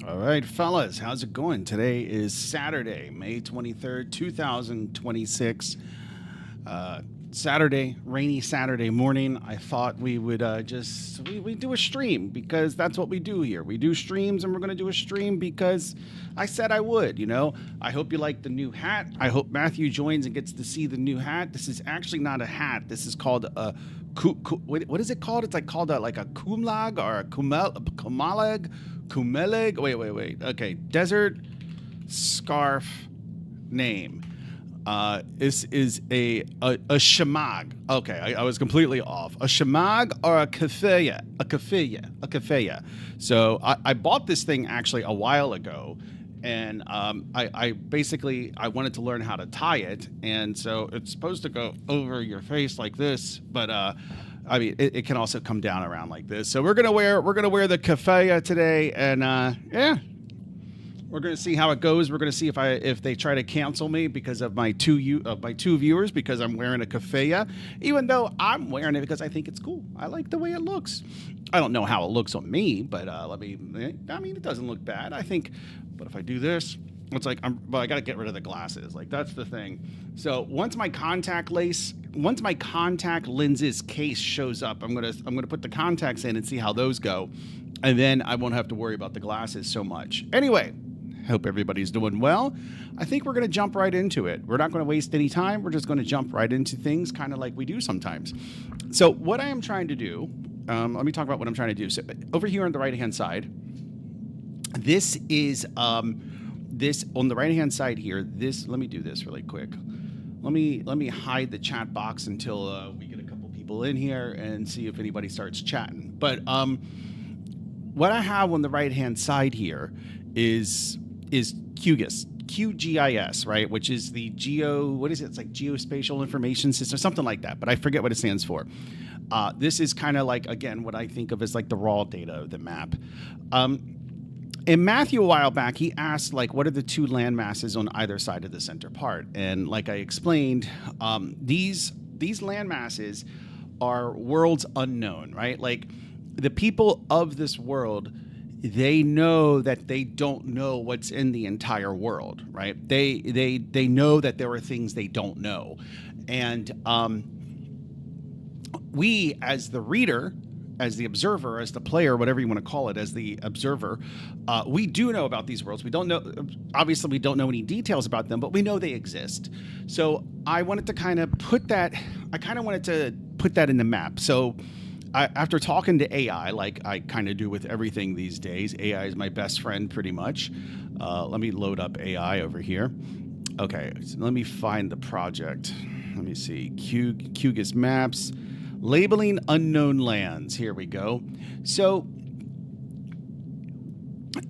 All right, fellas, how's it going? Today is Saturday, May 23rd, 2026. Uh, Saturday, rainy Saturday morning. I thought we would we do a stream because that's what we do here. We do streams and we're going to do a stream because I said I would, you know. I hope you like the new hat. I hope Matthew joins and gets to see the new hat. This is actually not a hat. This is called a what is it called? It's like called like a kumlag or a kumalag. Kumeleg. Wait. Okay, desert scarf name. This is a shamag. Okay, I was completely off. A shamag or a kafeya. A kafeya. So I bought this thing actually a while ago, and I basically I wanted to learn how to tie it, and so it's supposed to go over your face like this, but I mean, it can also come down around like this. So we're gonna wear the kafaya today, and yeah, we're gonna see how it goes. We're gonna see if they try to cancel me because of my two viewers because I'm wearing a kafaya, even though I'm wearing it because I think it's cool. I like the way it looks. I don't know how it looks on me, but I mean, it doesn't look bad. I think, but if I do this, it's like I got to get rid of the glasses. Like that's the thing. So once my contact lenses case shows up, I'm gonna put the contacts in and see how those go, and then I won't have to worry about the glasses so much. Anyway, hope everybody's doing well. I think we're gonna jump right into it. We're not gonna waste any time. We're just gonna jump right into things, kind of like we do sometimes. So what I am trying to do, let me talk about what I'm trying to do. So over here on the right hand side, this is this on the right hand side here. This let me do this really quick. Let me hide the chat box until we get a couple people in here and see if anybody starts chatting. But what I have on the right hand side here is QGIS, right? Which is the what is it? It's like geospatial information system, something like that. But I forget what it stands for. This is kind of like, again, what I think of as like the raw data of the map. And Matthew, a while back, he asked, like, what are the two land masses on either side of the center part? And like I explained, these land masses are worlds unknown, right? Like the people of this world, they know that they don't know what's in the entire world, right? They know that there are things they don't know. And we, as the reader, as the observer, as the player, whatever you want to call it, as the observer, we do know about these worlds. We don't know, obviously, we don't know any details about them, but we know they exist. So I wanted to kind of put that in the map. So after talking to AI, like I kind of do with everything these days, AI is my best friend pretty much. Let me load up AI over here. Okay, so let me find the project. Let me see, QGIS Maps. Labeling unknown lands. Here we go. So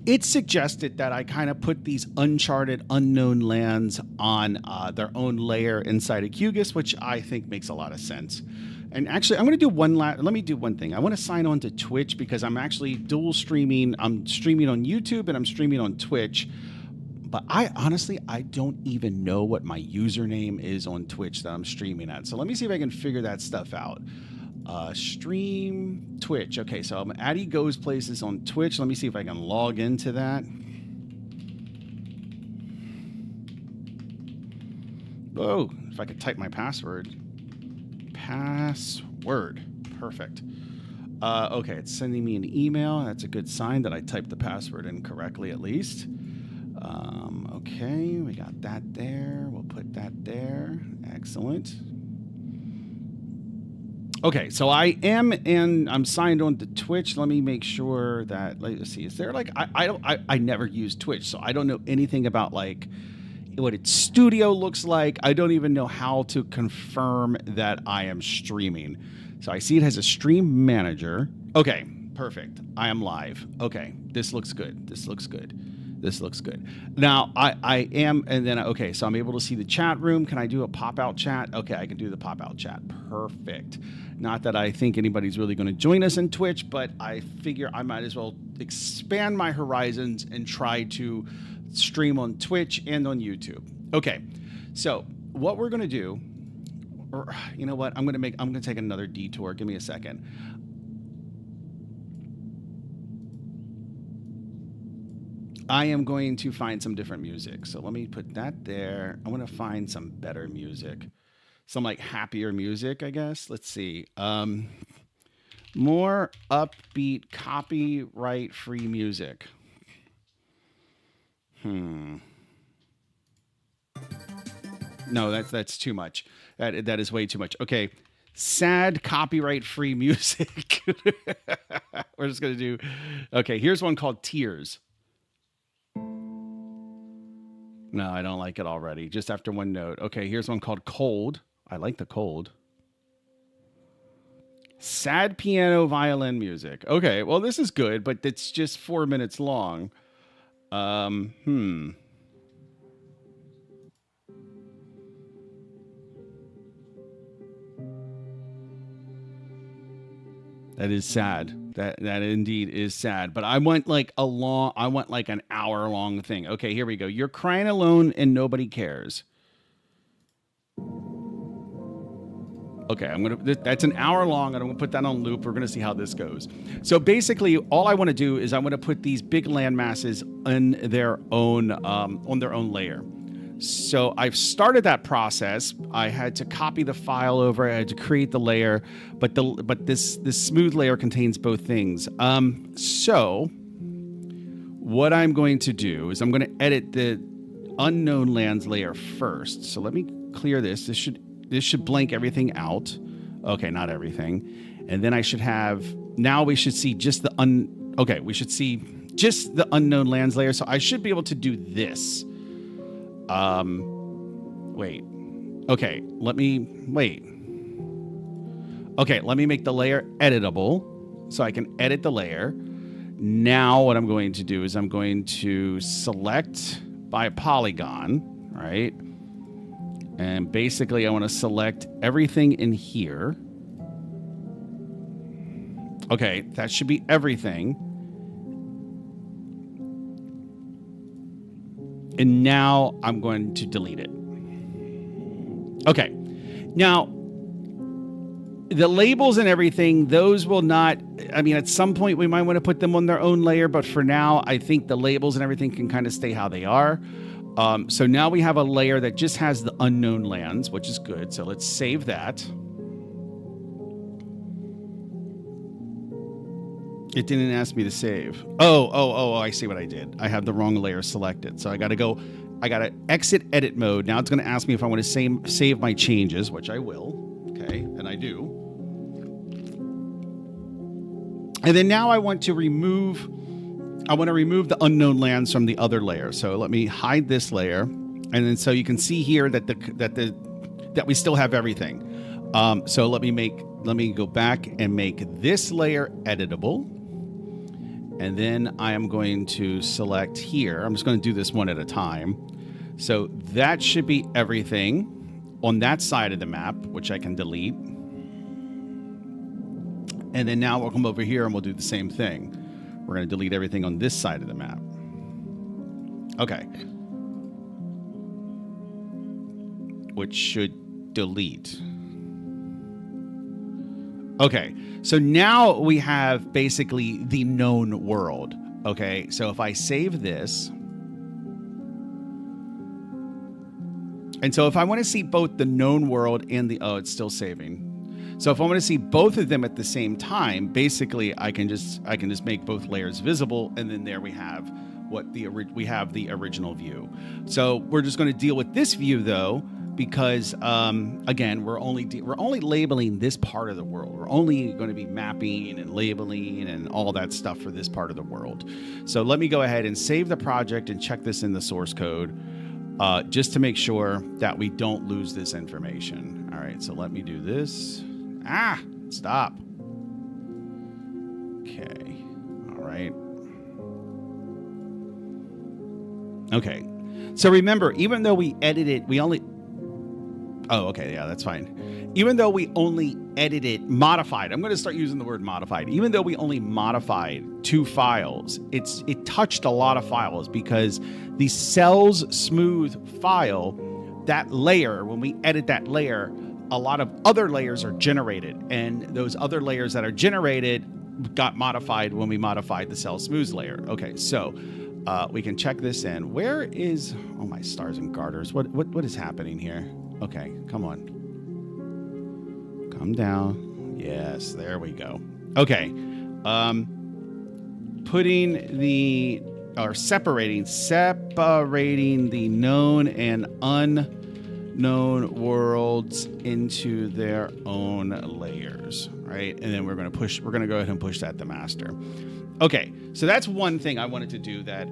it suggested that I kind of put these uncharted, unknown lands on their own layer inside of QGIS, which I think makes a lot of sense. And actually, I'm going to do let me do one thing. I want to sign on to Twitch because I'm actually dual streaming. I'm streaming on YouTube and I'm streaming on Twitch. But I don't even know what my username is on Twitch that I'm streaming at. So let me see if I can figure that stuff out. Stream Twitch. Okay, so I'm Addy Goes Places on Twitch. Let me see if I can log into that. Oh, if I could type my password. Perfect. Okay, it's sending me an email. That's a good sign that I typed the password in correctly at least. Okay, we got that there. We'll put that there. Excellent. Okay, so I'm signed on to Twitch. Let me make sure that, let's see, is there like, I never use Twitch, so I don't know anything about like what its studio looks like. I don't even know how to confirm that I am streaming. So I see it has a stream manager. Okay, perfect. I am live. Okay, this looks good. Now I am, and then, okay, so I'm able to see the chat room. Can I do a pop-out chat? Okay, I can do the pop-out chat. Perfect. Not that I think anybody's really going to join us in Twitch, but I figure I might as well expand my horizons and try to stream on Twitch and on YouTube. Okay, so what we're going to do, or you know what, I'm going to take another detour. Give me a second. I am going to find some different music. So let me put that there. I want to find some better music, some like happier music, I guess. Let's see. More upbeat, copyright-free music. No, that's too much. That is way too much. Okay, sad copyright-free music. We're just gonna do. Okay, here's one called Tears. No, I don't like it already. Just after one note. Okay, here's one called Cold. I like the cold. Sad piano violin music. Okay, well this is good, but it's just 4 minutes long. That is sad. That indeed is sad. But I want like an hour long thing. Okay, here we go. You're crying alone and nobody cares. Okay, that's an hour long, and I'm gonna put that on loop. We're gonna see how this goes. So basically, all I want to do is I want to put these big land masses on their own layer. So I've started that process. I had to copy the file over. I had to create the layer, but this smooth layer contains both things. So what I'm going to do is I'm going to edit the unknown lands layer first. So let me clear this. This should blank everything out. Okay, not everything. And then we should see just we should see just the unknown lands layer. So I should be able to do this. Wait. Okay, let me make the layer editable so I can edit the layer. Now what I'm going to do is I'm going to select by polygon, right? And basically I want to select everything in here. Okay, that should be everything. And now I'm going to delete it. Okay. Now, the labels and everything, those will not, at some point we might want to put them on their own layer, but for now, I think the labels and everything can kind of stay how they are. So now we have a layer that just has the unknown lands, which is good. So let's save that. It didn't ask me to save. Oh, I see what I did. I have the wrong layer selected. So I got to exit edit mode. Now it's going to ask me if I want to save my changes, which I will. Okay, and I do. And then now I want to remove the unknown lands from the other layer. So let me hide this layer. And then so you can see here that we still have everything. So let me go back and make this layer editable. And then I am going to select here. I'm just going to do this one at a time. So that should be everything on that side of the map, which I can delete. And then now we'll come over here and we'll do the same thing. We're going to delete everything on this side of the map. Okay. Which should delete. Okay, so now we have basically the known world. Okay, so if I save this, and so if I want to see both the known world and it's still saving. So if I want to see both of them at the same time, basically I can just make both layers visible, and then there we have we have the original view. So we're just going to deal with this view though, because again, we're only labeling this part of the world. We're only going to be mapping and labeling and all that stuff for this part of the world. So let me go ahead and save the project and check this in the source code, just to make sure that we don't lose this information. All right, so let me do this. Stop. Okay. All right. Okay. So remember, even though we edited, that's fine. Even though we only modified, I'm going to start using the word modified. Even though we only modified 2 files, it touched a lot of files, because the cells smooth file, that layer, when we edit that layer, a lot of other layers are generated, and those other layers that are generated got modified when we modified the cell smooth layer. Okay, so We can check this in. Where is, oh my stars and garters. What is happening here? Okay, come on. Come down. Yes, there we go. Okay. Separating the known and unknown worlds into their own layers, right? And then we're going to go ahead and push that to master. Okay, so that's one thing I wanted to do that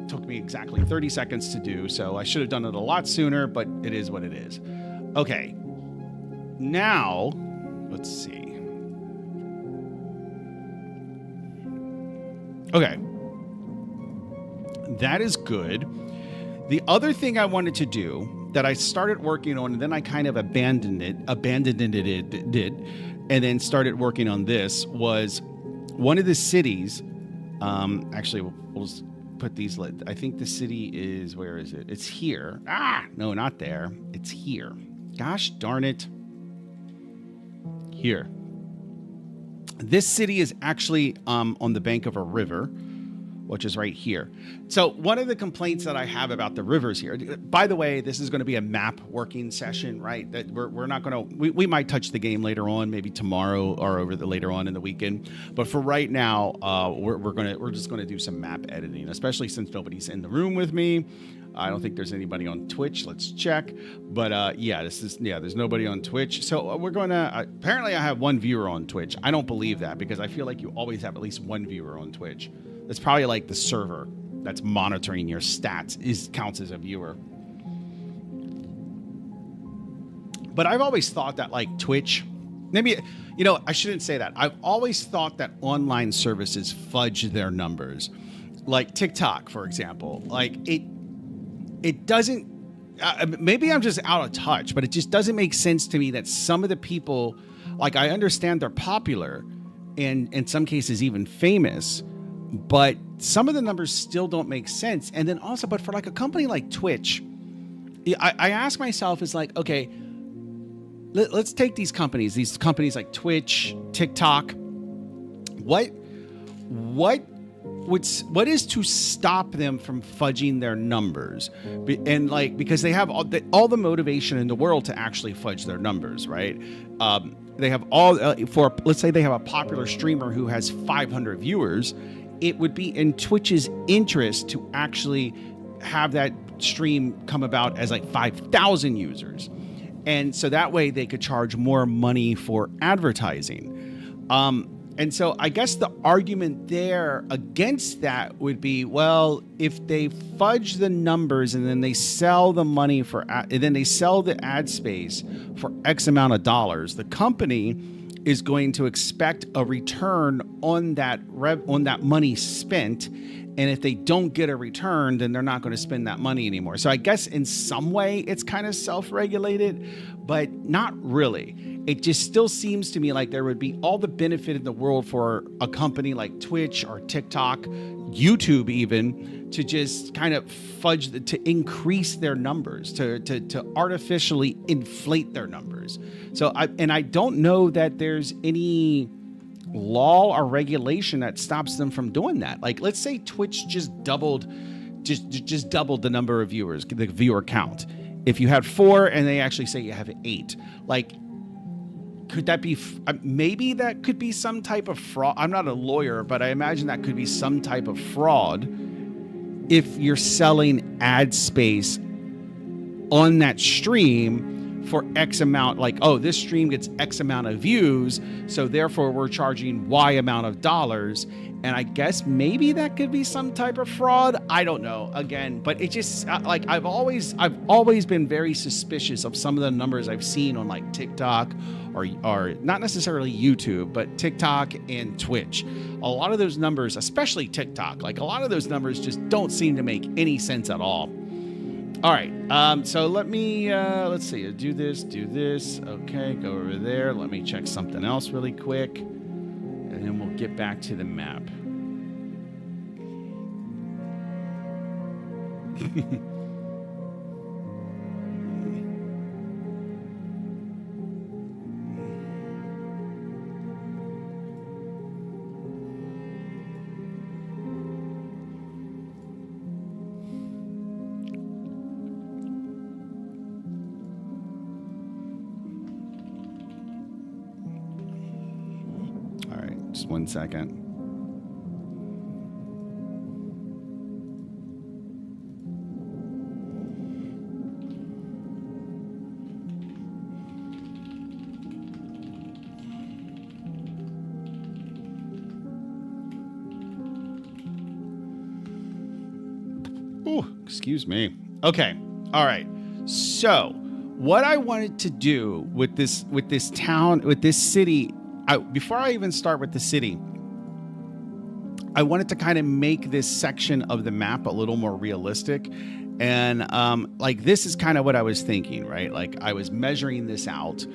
took me exactly 30 seconds to do. So I should have done it a lot sooner, but it is what it is. Okay, now let's see. Okay, that is good. The other thing I wanted to do that I started working on and then I kind of abandoned it, and then started working on this was one of the cities. Actually, we'll put these. I think the city is, where is it? It's here. No, not there. It's here. Gosh darn it. Here. This city is actually on the bank of a river, which is right here. So one of the complaints that I have about the rivers here, by the way, this is going to be a map working session, right? That we're not going to, we might touch the game later on, maybe tomorrow or later on in the weekend. But for right now, we're just going to do some map editing, especially since nobody's in the room with me. I don't think there's anybody on Twitch. Let's check. But there's nobody on Twitch. So we're going to, apparently I have one viewer on Twitch. I don't believe that because I feel like you always have at least one viewer on Twitch. It's probably like the server that's monitoring your stats counts as a viewer. But I've always thought that like Twitch, maybe, I shouldn't say that. I've always thought that online services fudge their numbers. Like TikTok, for example, like it doesn't, maybe I'm just out of touch, but it just doesn't make sense to me that some of the people, like I understand they're popular and in some cases even famous, but some of the numbers still don't make sense. And then also, but for like a company like Twitch, I ask myself, is like, okay, let's take these companies like Twitch, TikTok. What is to stop them from fudging their numbers? And like, because they have all the motivation in the world to actually fudge their numbers, right? They have let's say they have a popular streamer who has 500 viewers. It would be in Twitch's interest to actually have that stream come about as like 5,000 users. And so that way they could charge more money for advertising. And so I guess the argument there against that would be, well, if they fudge the numbers and then they sell the money and then they sell the ad space for X amount of dollars, the company is going to expect a return on that money spent. And if they don't get a return, then they're not going to spend that money anymore. So I guess in some way it's kind of self-regulated, but not really. It just still seems to me like there would be all the benefit in the world for a company like Twitch or TikTok, YouTube even, to just kind of to increase their numbers, to artificially inflate their numbers. So I don't know that there's any law or regulation that stops them from doing that. Like, let's say Twitch just doubled the number of viewers, the viewer count. If you had 4 and they actually say you have 8, like, could that be, maybe that could be some type of fraud. I'm not a lawyer, but I imagine that could be some type of fraud if you're selling ad space on that stream for X amount, like, oh, this stream gets X amount of views, so therefore we're charging Y amount of dollars. And I guess maybe that could be some type of fraud. I don't know, again, but it just, like, I've always been very suspicious of some of the numbers I've seen on like TikTok or not necessarily YouTube, but TikTok and Twitch. A lot of those numbers, especially TikTok, like a lot of those numbers just don't seem to make any sense at all. All right, so let me, let's see, do this. Okay, go over there. Let me check something else really quick, and then we'll get back to the map. Just 1 second. Ooh, excuse me. Okay. All right. So, what I wanted to do with this town, with this city, before I even start with the city, I wanted to kind of make this section of the map a little more realistic. And like this is kind of what I was thinking, right? Like I was measuring this out,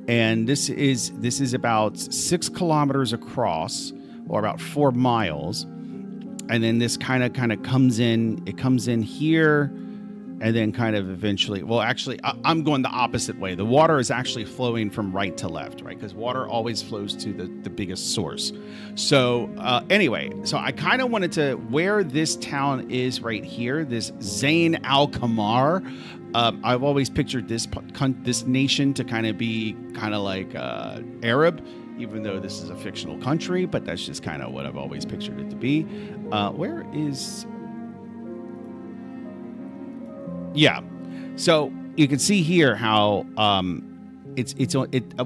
and this is about 6 kilometers across, or about 4 miles. And then this kind of comes in. It comes in here, and then kind of eventually. Well, actually, I'm going the opposite way. The water is actually flowing from right to left, right? Because water always flows to the biggest source. So anyway, so I kind of wanted to, where this town is right here, this Zain al-Qamar. I've always pictured this nation to kind of be kind of like Arab, even though this is a fictional country, but that's just kind of what I've always pictured it to be. Where is... Yeah. So you can see here how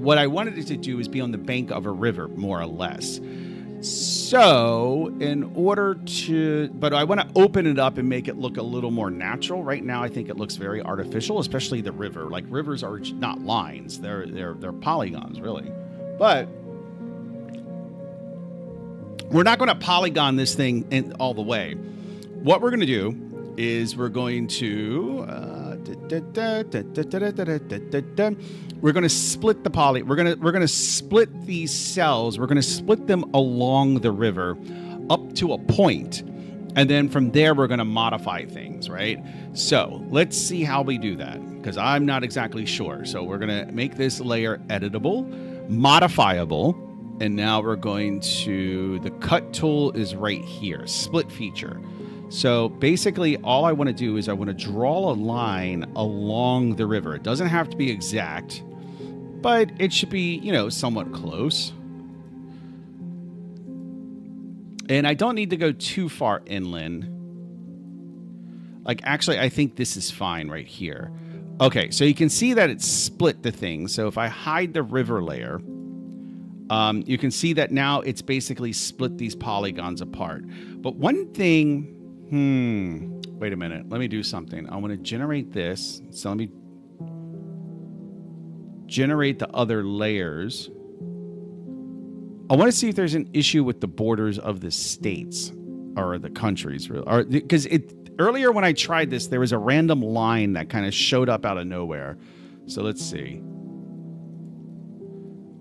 what I wanted it to do is be on the bank of a river, more or less. So in order to... But I want to open it up and make it look a little more natural. Right now, I think it looks very artificial, especially the river. Like rivers are not lines. They're polygons, really. But... we're not going to polygon this thing in all the way. What we're going to do is we're going to we're going to split the poly. We're going to split these cells. We're going to split them along the river up to a point, and then from there we're going to modify things, right? So let's see how we do that, because I'm not exactly sure. So we're going to make this layer editable, modifiable. And now we're going to, the cut tool is right here, split feature. So basically all I want to do is I want to draw a line along the river. It doesn't have to be exact, but it should be, somewhat close. And I don't need to go too far inland. Like, actually, I think this is fine right here. Okay, so you can see that it's split the thing. So if I hide the river layer, you can see that now it's basically split these polygons apart. But one thing, wait a minute. Let me do something. I want to generate this. So let me generate the other layers. I want to see if there's an issue with the borders of the states or the countries, because earlier when I tried this, there was a random line that kind of showed up out of nowhere. So let's see.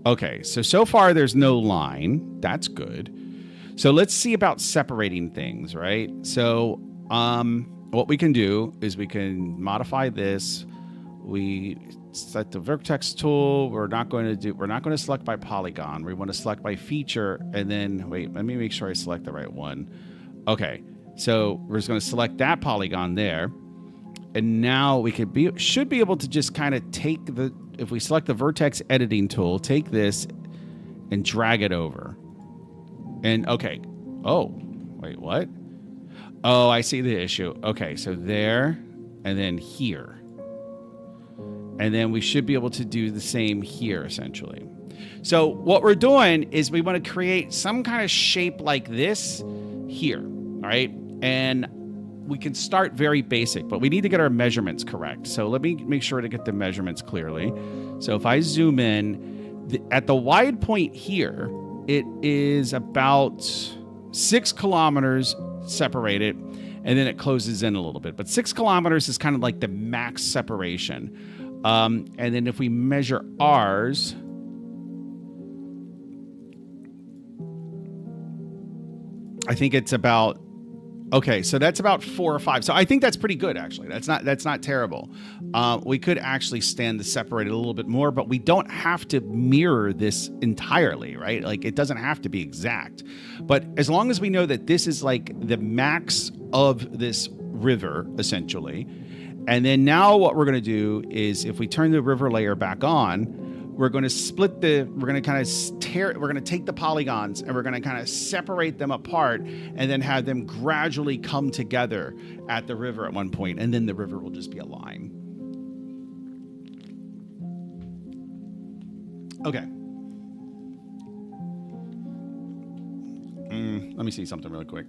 Okay, so far there's no line. That's good. So let's see about separating things, right? So what we can do is we can modify this. We set the vertex tool. We're not going to select by polygon. We want to select by feature, and then wait, let me make sure I select the right one. Okay, so we're just going to select that polygon there. And now we should be able to just kind of take if we select the vertex editing tool, take this and drag it over. And okay. Oh, wait, what? Oh, I see the issue. Okay, so there and then here. And then we should be able to do the same here, essentially. So what we're doing is we want to create some kind of shape like this here, all right? And we can start very basic, but we need to get our measurements correct. So let me make sure to get the measurements clearly. So if I zoom in, at the wide point here, it is about 6 kilometers separated, and then it closes in a little bit. But 6 kilometers is kind of like the max separation. And then if we measure ours, I think it's about... Okay, so that's about 4 or 5. So I think that's pretty good, actually. That's not terrible. We could actually stand to separate it a little bit more, but we don't have to mirror this entirely, right? Like, it doesn't have to be exact. But as long as we know that this is like the max of this river, essentially. And then now what we're going to do is if we turn the river layer back on, we're going to split we're going to kind of we're going to take the polygons and we're going to kind of separate them apart and then have them gradually come together at the river at one point, and then the river will just be a line. Okay. Let me see something really quick.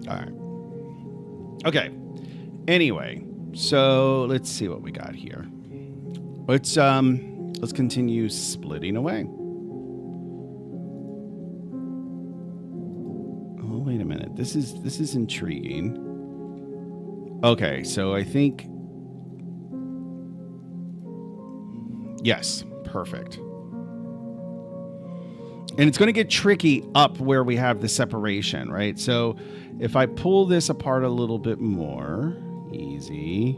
All right. Okay. Anyway, so let's see what we got here. Let's continue splitting away. Oh, wait a minute. This is intriguing. Okay, so I think yes, perfect. And it's going to get tricky up where we have the separation, right? So if I pull this apart a little bit more, easy.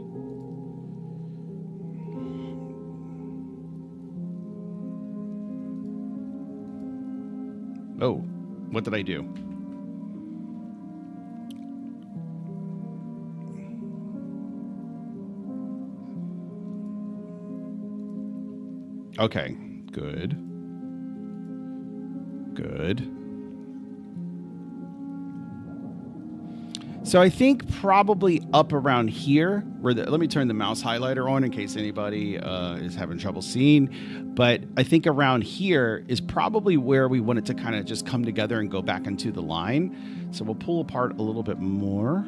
Oh, what did I do? Okay, good. Good. So I think probably up around here, let me turn the mouse highlighter on in case anybody is having trouble seeing. But I think around here is probably where we want it to kind of just come together and go back into the line. So we'll pull apart a little bit more.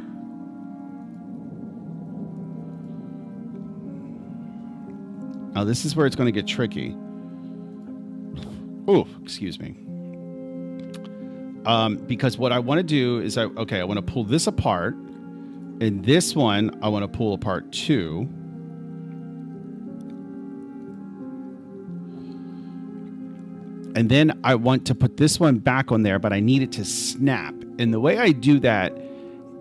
Now this is where it's going to get tricky. Oh, excuse me. Because what I want to do is I want to pull this apart, and this one I want to pull apart too. And then I want to put this one back on there, but I need it to snap. And the way I do that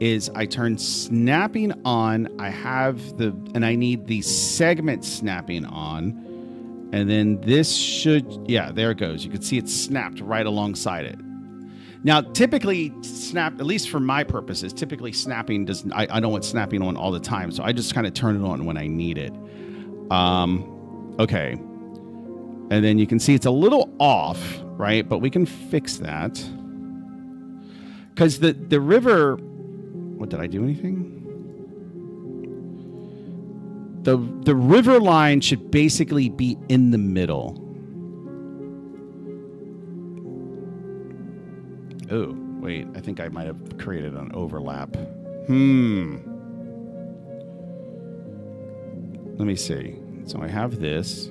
is I turn snapping on. I need the segment snapping on. And then this there it goes. You can see it snapped right alongside it. Now, typically at least for my purposes, snapping I don't want snapping on all the time. So I just kind of turn it on when I need it. Okay. And then you can see it's a little off, right? But we can fix that. Because the river, what, did I do anything? The river line should basically be in the middle. Oh, wait, I think I might have created an overlap. Let me see. So I have this.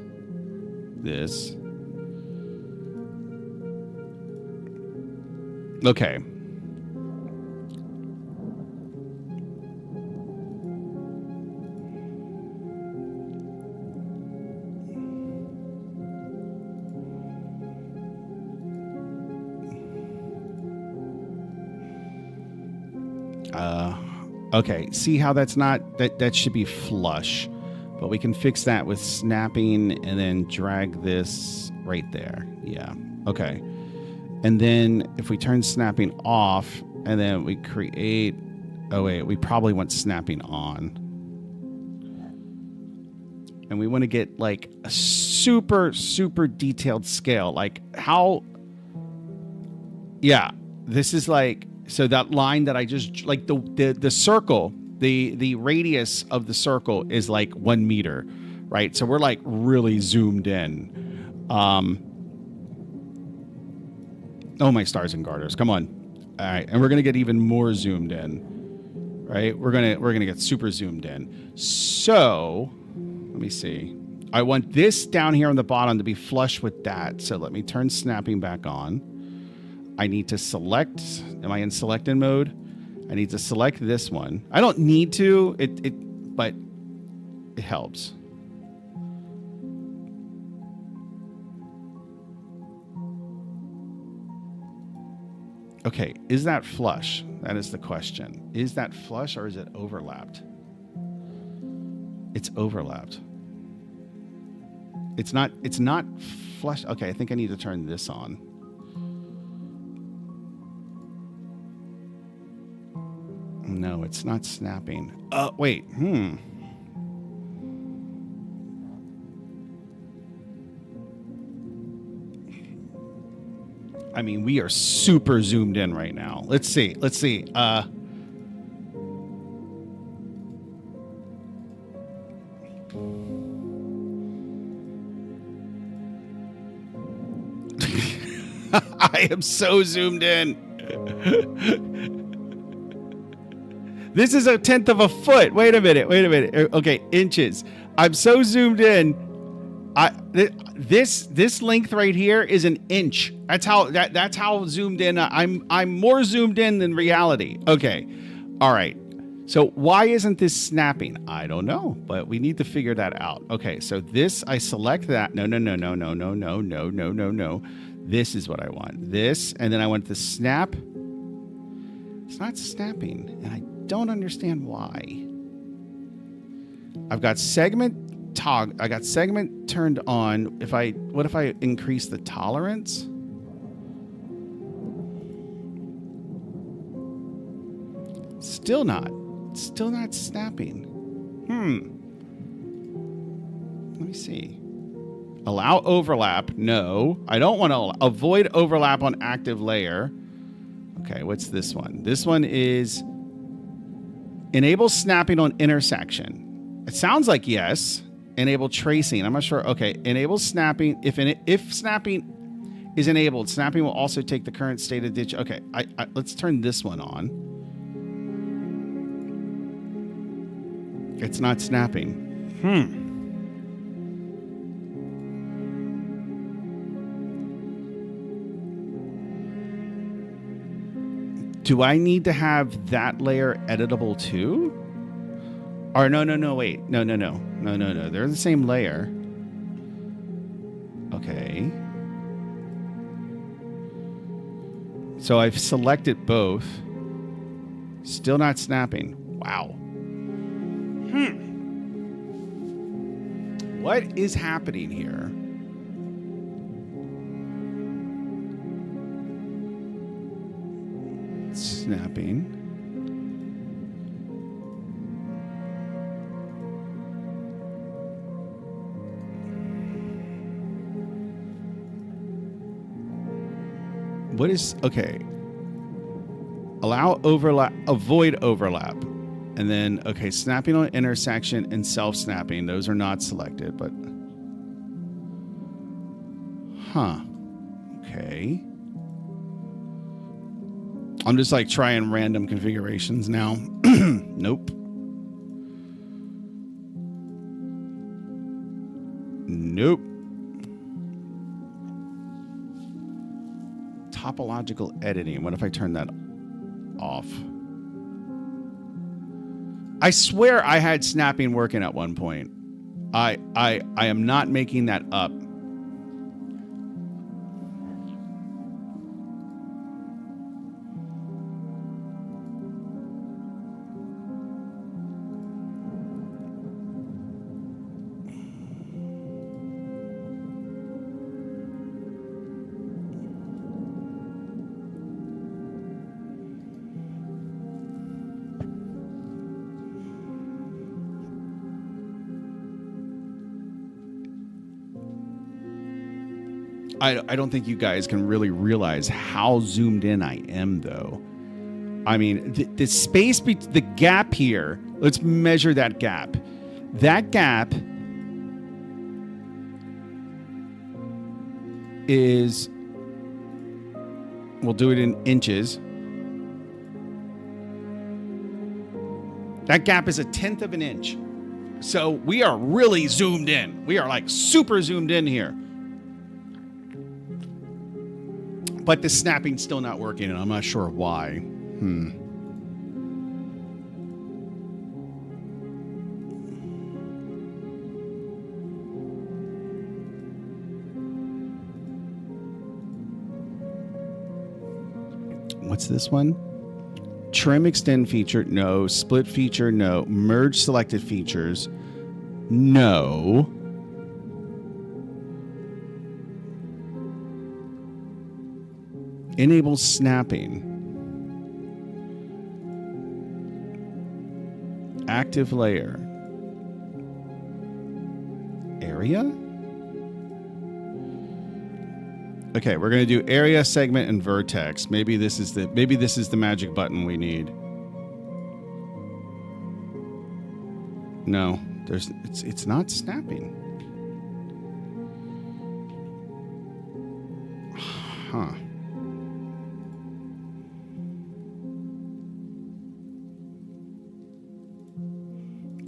Okay. Okay, see how that's not, that should be flush, but we can fix that with snapping and then drag this right there. Yeah, okay. And then if we turn snapping off and then we create, oh wait, we probably want snapping on. And we want to get like a super, super detailed scale. Like how, yeah, this is like, so that line that I just, like the circle, the radius of the circle is like 1 meter, right? So we're like really zoomed in. Oh, my stars and garters, come on. All right, and we're gonna get even more zoomed in, right? We're gonna get super zoomed in. So let me see. I want this down here on the bottom to be flush with that. So let me turn snapping back on. I need to select, am I in selected mode? I need to select this one. I don't need to, but It helps. Okay, is that flush? That is the question. Is that flush or is it overlapped? It's overlapped. It's not flush. Okay, I think I need to turn this on. No, it's not snapping. Wait. I mean, we are super zoomed in right now. Let's see. I am so zoomed in. This is 1/10 of a foot. Wait a minute. Okay, inches. I'm so zoomed in. This length right here is an inch. That's how zoomed in. I'm more zoomed in than reality. Okay. All right. So why isn't this snapping? I don't know, but we need to figure that out. Okay, so this, I select that. No. This is what I want. This, and then I want the snap. It's not snapping, and I don't understand why. I've got segment I got segment turned on. What if I increase the tolerance? Still not snapping. Let me see. Allow overlap. No, I don't want to avoid overlap on active layer. Okay, what's this one? This one is enable snapping on intersection. It sounds like yes. Enable tracing. I'm not sure. Okay, enable snapping. If snapping is enabled, snapping will also take the current state of ditch. Okay, let's turn this one on. It's not snapping. Do I need to have that layer editable too? Or no, wait. No. They're the same layer. Okay. So I've selected both. Still not snapping. Wow. What is happening here? Snapping. What is, okay. Allow overlap, avoid overlap. And then, okay, snapping on intersection and self-snapping. Those are not selected, but... Okay. I'm just like trying random configurations now. Nope. Topological editing. What if I turn that off? I swear I had snapping working at one point. I am not making that up. I don't think you guys can really realize how zoomed in I am, though. I mean, the space, the gap here, let's measure that gap. That gap is, we'll do it in inches. That gap is 1/10 of an inch. So we are really zoomed in. We are like super zoomed in here. But the snapping's still not working, and I'm not sure why. what's this one? Trim extend feature, no. Split feature, no. Merge selected features, no. Enable snapping. Active layer. Area? Okay, we're going to do area, segment, and vertex. Maybe this is the magic button we need. No, it's not snapping. Huh.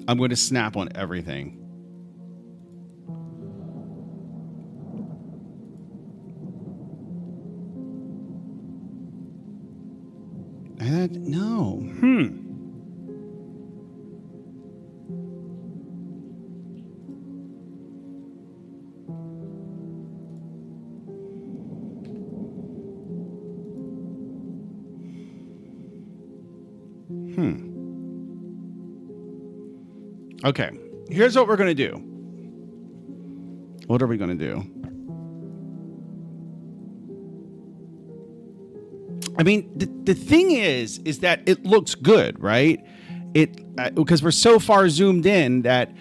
I'm going to snap on everything. No. Okay, here's what we're going to do. What are we going to do? I mean, the thing is that it looks good, right? Because we're so far zoomed in that,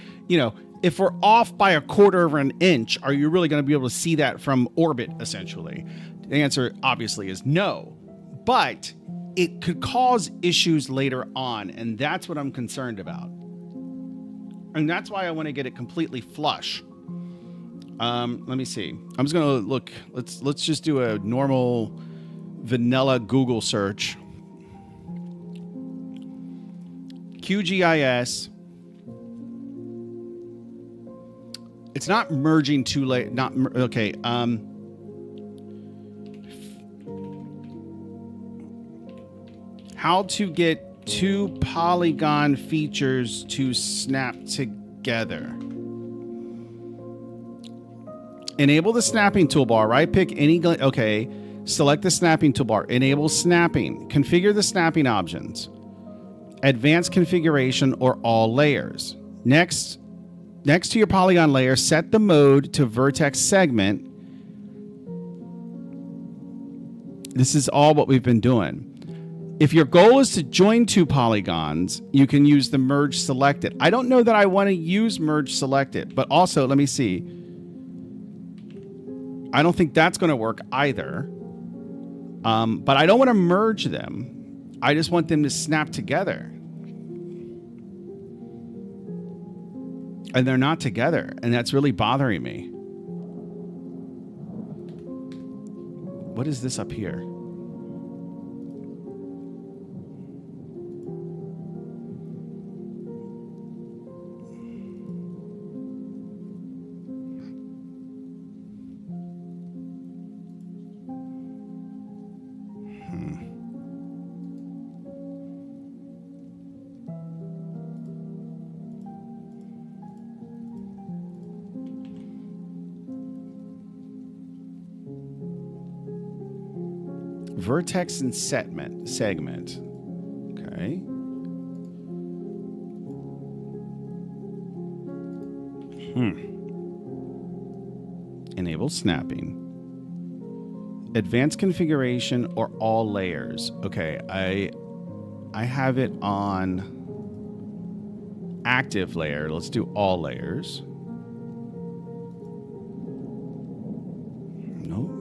if we're off by a quarter of an inch, are you really going to be able to see that from orbit, essentially? The answer, obviously, is no. But it could cause issues later on, and that's what I'm concerned about. And that's why I want to get it completely flush. Let me see. I'm just going to look. Let's just do a normal vanilla Google search. QGIS. It's not merging too late. Not okay. How to get two polygon features to snap together. Enable the snapping toolbar. Right? Pick any. Okay. Select the snapping toolbar. Enable snapping. Configure the snapping options. Advanced configuration or all layers. Next to your polygon layer, set the mode to vertex segment. This is all what we've been doing. If your goal is to join two polygons, you can use the merge selected. I don't know that I want to use merge selected, but also, let me see. I don't think that's going to work either. But I don't want to merge them. I just want them to snap together. And they're not together. And that's really bothering me. What is this up here? Vertex and segment. Okay. Enable snapping. Advanced configuration or all layers. Okay, I have it on active layer. Let's do all layers. Nope.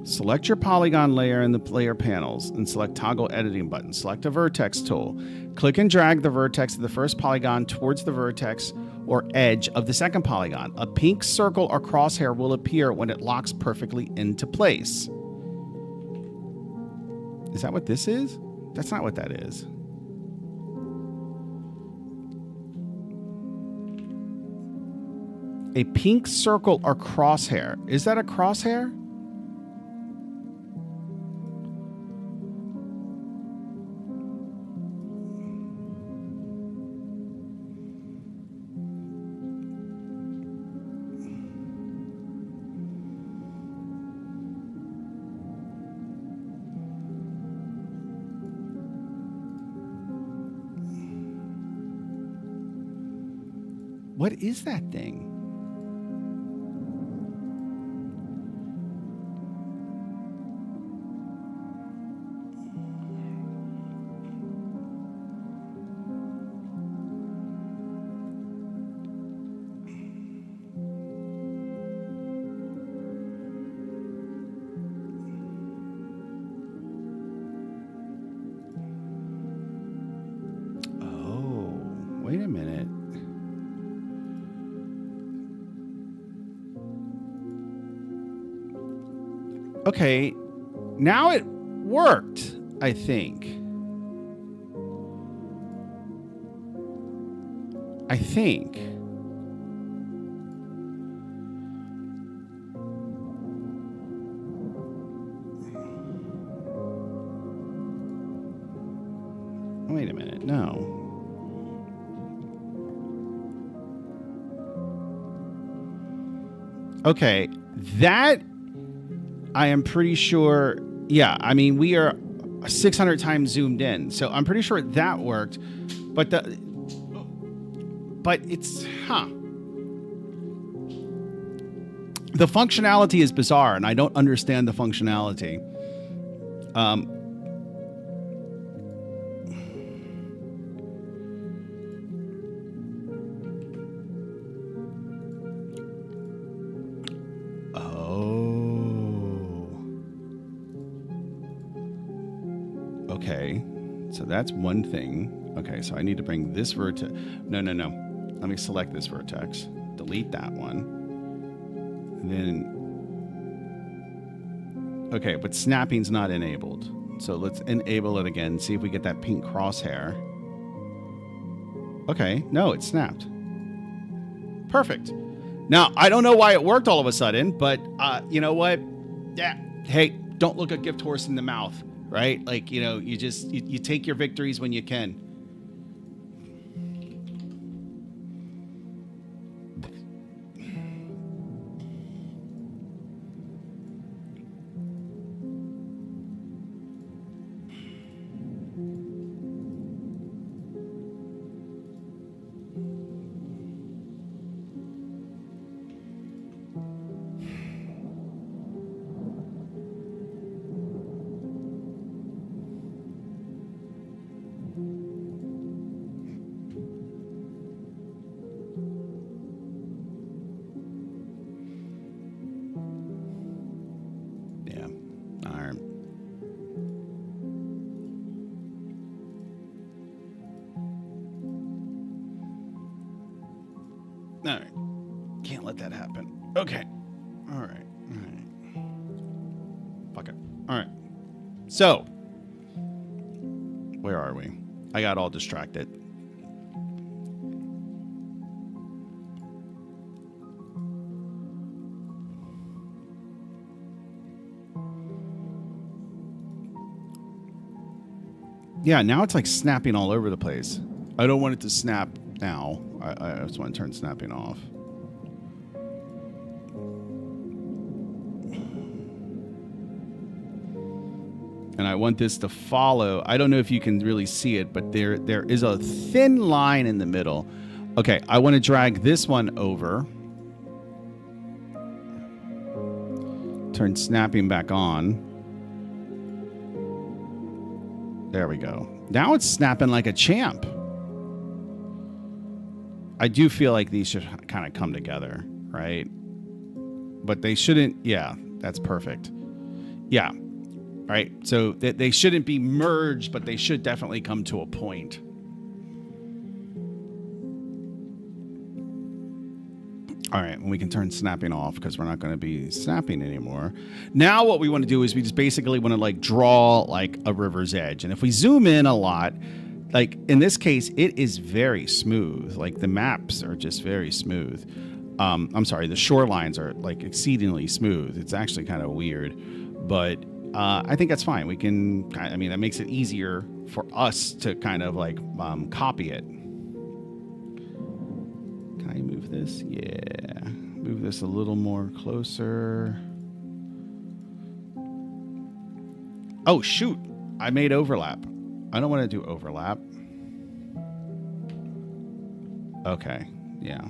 Select your polygon layer in the layer panels and select toggle editing button. Select a vertex tool. Click and drag the vertex of the first polygon towards the vertex or edge of the second polygon. A pink circle or crosshair will appear when it locks perfectly into place. Is that what this is? That's not what that is. A pink circle or crosshair. Is that a crosshair? What is that thing? Oh, wait a minute. Okay, now it worked, I think. Wait a minute, no. Okay, that I am pretty sure. Yeah, I mean, we are 600 times zoomed in, so I'm pretty sure that worked. But it's the functionality is bizarre, and I don't understand the functionality. Okay, so that's one thing. Okay, so I need to bring this vertex. No. Let me select this vertex. Delete that one. And then... Okay, but snapping's not enabled. So let's enable it again. See if we get that pink crosshair. Okay, no, it snapped. Perfect. Now, I don't know why it worked all of a sudden, but you know what? Yeah, hey, don't look a gift horse in the mouth. Right? Like, you know, you just, you take your victories when you can. All right. Can't let that happen. Okay. All right. Fuck it. All right. So, where are we? I got all distracted. Yeah, now it's like snapping all over the place. I don't want it to snap now. I just want to turn snapping off. And I want this to follow. I don't know if you can really see it, but there is a thin line in the middle. Okay, I want to drag this one over. Turn snapping back on. There we go. Now it's snapping like a champ. I do feel like these should kind of come together, right? But they shouldn't. Yeah, that's perfect. Yeah, right. So they shouldn't be merged, but they should definitely come to a point. All right, and we can turn snapping off because we're not going to be snapping anymore. Now what we want to do is we just basically want to like draw like a river's edge. And if we zoom in a lot, like in this case, it is very smooth. Like the maps are just very smooth. I'm sorry, the shorelines are like exceedingly smooth. It's actually kind of weird, but I think that's fine. We can, I mean, that makes it easier for us to kind of like copy it. Can I move this? Yeah. Move this a little more closer. Oh, shoot. I made overlap. I don't want to do overlap. Okay. Yeah.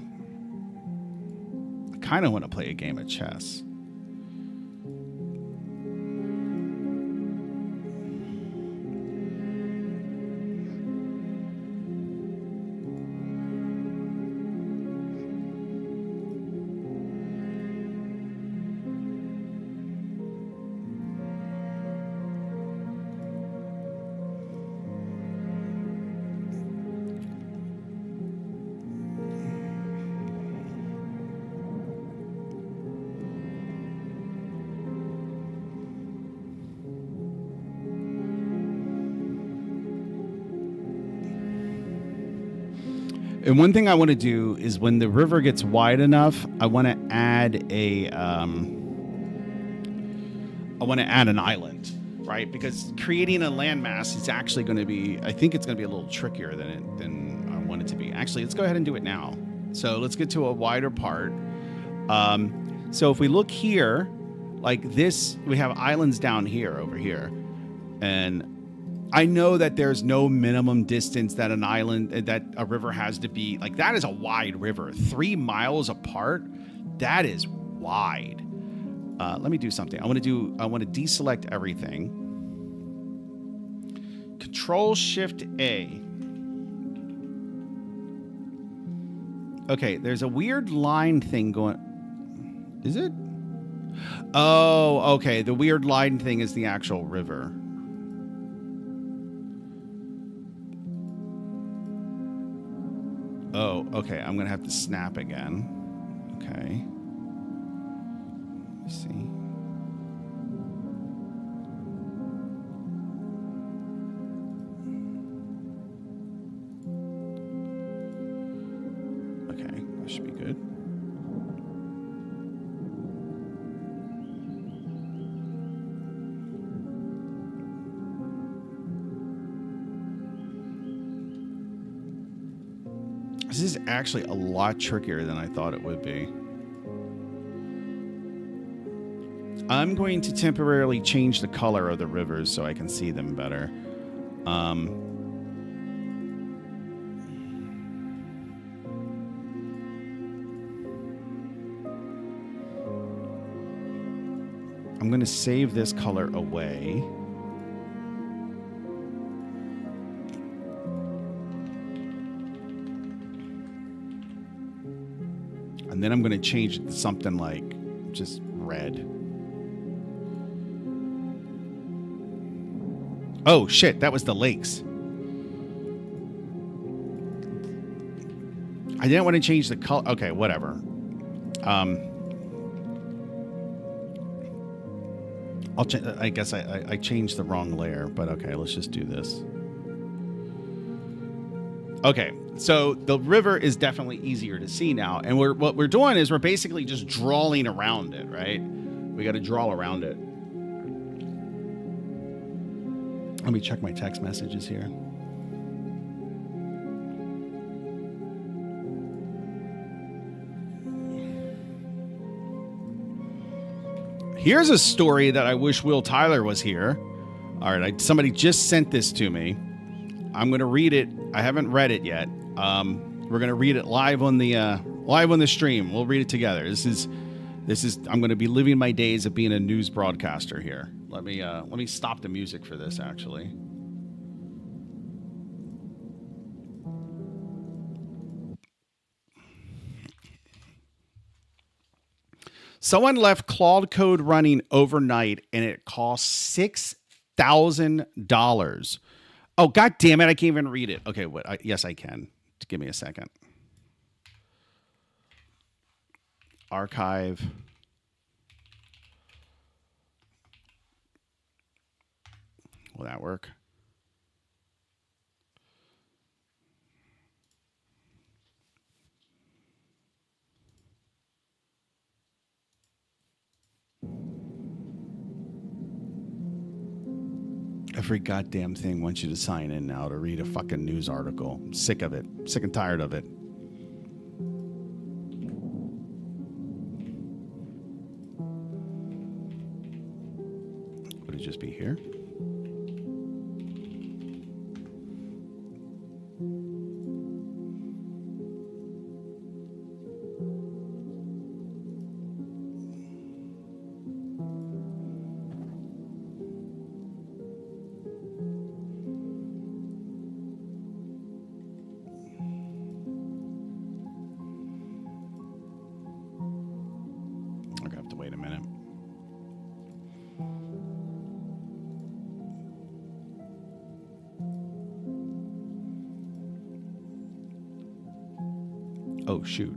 kind of want to play a game of chess. And one thing I want to do is when the river gets wide enough, I want to add an island, right? Because creating a landmass is actually going to be, I think it's going to be a little trickier than I want it to be. Actually, let's go ahead and do it now. So let's get to a wider part. So if we look here, like this, we have islands down here, over here. And I know that there's no minimum distance that that a river has to be. Like, that is a wide river. 3 miles apart, that is wide. Let me do something. I want to deselect everything. Control-Shift-A. Okay, there's a weird line thing going. Is it? Oh, okay. The weird line thing is the actual river. Oh, okay. I'm going to have to snap again. Okay. Let's see. Okay, that should be good. This is actually a lot trickier than I thought it would be. I'm going to temporarily change the color of the rivers so I can see them better. I'm going to save this color away. And then I'm going to change it to something like just red. Oh, shit. That was the lakes. I didn't want to change the color. Okay, whatever. I guess I changed the wrong layer, but okay, let's just do this. Okay, so the river is definitely easier to see now. And what we're doing is we're basically just drawing around it, right? We got to draw around it. Let me check my text messages here. Here's a story that I wish Will Tyler was here. All right, somebody just sent this to me. I'm going to read it. I haven't read it yet. We're going to read it live on the stream. We'll read it together. This is. I'm going to be living my days of being a news broadcaster here. Let me stop the music for this. Actually. Someone left Claude Code running overnight, and it cost $6,000. Oh, God damn it. I can't even read it. Okay, yes, I can. Give me a second. Archive. Will that work? Every goddamn thing wants you to sign in now to read a fucking news article. I'm sick of it. Sick and tired of it. Would it just be here? wait a minute. Oh, shoot.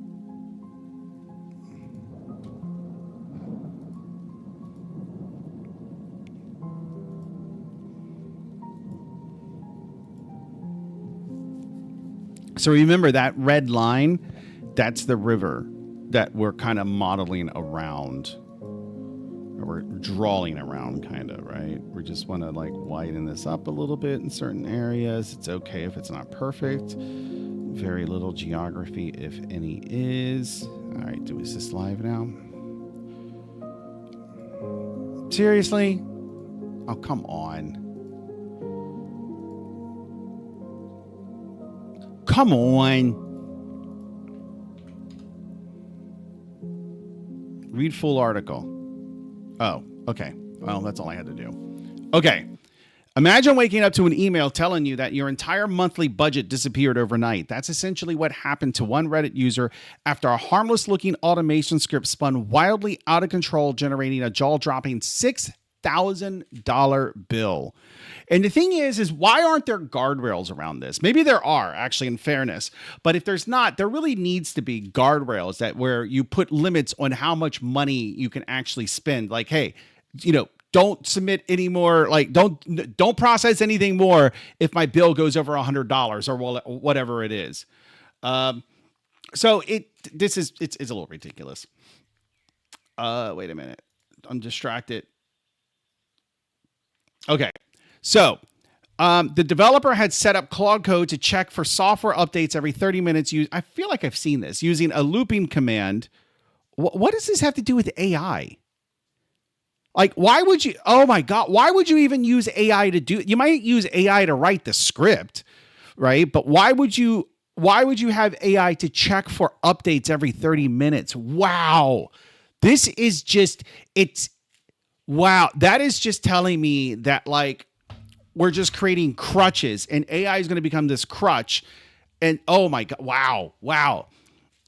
So remember that red line, that's the river that we're kind of modeling around. Or we're drawing around, kind of, right? We just want to like widen this up a little bit in certain areas. It's okay if it's not perfect. Very little geography, if any, is. All right, is this live now? Seriously? Oh, come on. Come on. Read full article. Oh, okay. Well, that's all I had to do. Okay. Imagine waking up to an email telling you that your entire monthly budget disappeared overnight. That's essentially what happened to one Reddit user after a harmless-looking automation script spun wildly out of control, generating a jaw-dropping $6,000 bill. And the thing is why aren't there guardrails around this? Maybe there are, actually, in fairness. But if there's not, there really needs to be guardrails that where you put limits on how much money you can actually spend. Like, hey, don't submit any more, like don't process anything more if my bill goes over $100 or whatever it is. So it's a little ridiculous. Wait a minute. I'm distracted. Okay. So the developer had set up Claude Code to check for software updates every 30 minutes. I feel like I've seen this using a looping command. What does this have to do with AI? Like, why would you, oh my God, why would you even use AI to do, you might use AI to write the script, right? But why would you have AI to check for updates every 30 minutes? Wow. This is just, wow. That is just telling me that like, we're just creating crutches and AI is going to become this crutch. And oh my God, wow.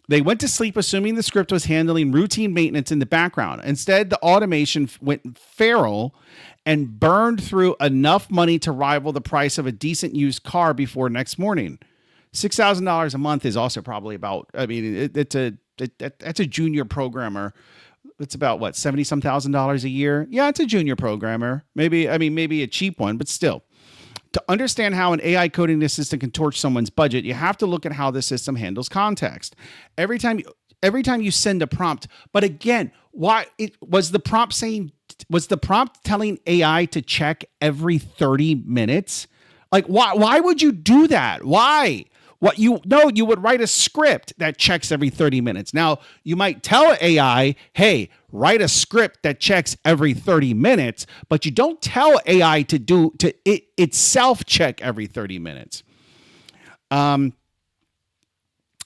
They went to sleep assuming the script was handling routine maintenance in the background. Instead, the automation went feral and burned through enough money to rival the price of a decent used car before next morning. $6,000 a month is also probably about, I mean, that's a junior programmer. It's about what, $70-some thousand a year? Yeah, it's a junior programmer. Maybe a cheap one, but still. To understand how an AI coding assistant can torch someone's budget, you have to look at how the system handles context. Every time you send a prompt, but again, was the prompt telling AI to check every 30 minutes? Like, why would you do that? Why? You would write a script that checks every 30 minutes. Now, you might tell AI, hey, write a script that checks every 30 minutes, but you don't tell AI to itself check every 30 minutes. The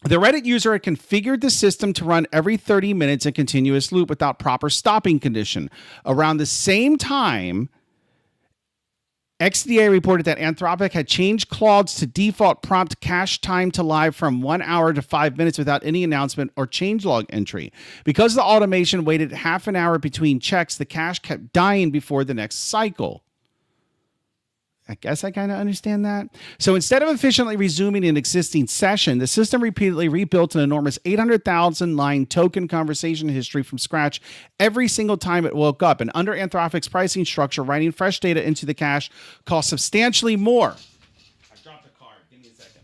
Reddit user had configured the system to run every 30 minutes in continuous loop without proper stopping condition. Around the same time, XDA reported that Anthropic had changed Claude's to default prompt cache time to live from 1 hour to 5 minutes without any announcement or changelog entry. Because the automation waited half an hour between checks, the cache kept dying before the next cycle. I guess I kind of understand that. So instead of efficiently resuming an existing session, the system repeatedly rebuilt an enormous 800,000 line token conversation history from scratch every single time it woke up. And under Anthropic's pricing structure, writing fresh data into the cache costs substantially more. I dropped a card. Give me a second.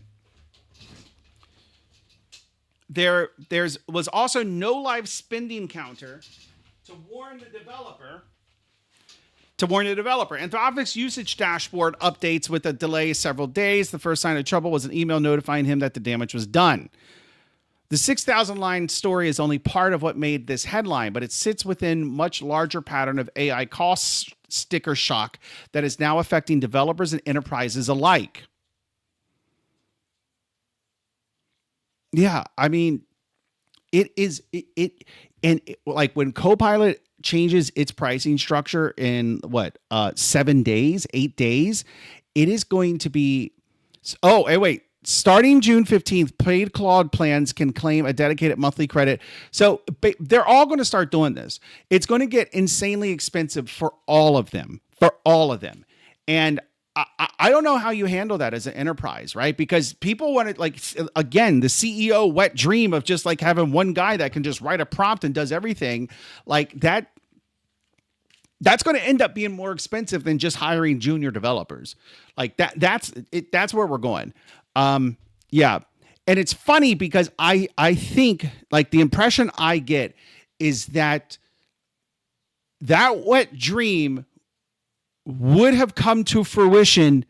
There was also no live spending counter to warn the developer. Anthropic's usage dashboard updates with a delay several days. The first sign of trouble was an email notifying him that the damage was done. The 6,000 line story is only part of what made this headline, but it sits within much larger pattern of AI cost sticker shock that is now affecting developers and enterprises alike. Yeah, I mean, like when Copilot changes its pricing structure in 7 days, 8 days, it is going to be, oh, hey, wait, starting June 15th, paid Claude plans can claim a dedicated monthly credit. So they're all going to start doing this. It's going to get insanely expensive for all of them, And I don't know how you handle that as an enterprise, right? Because people want to, like, again, the CEO wet dream of just like having one guy that can just write a prompt and does everything like that. That's going to end up being more expensive than just hiring junior developers. Like that's it. That's where we're going. Yeah. And it's funny because I think like the impression I get is that wet dream would have come to fruition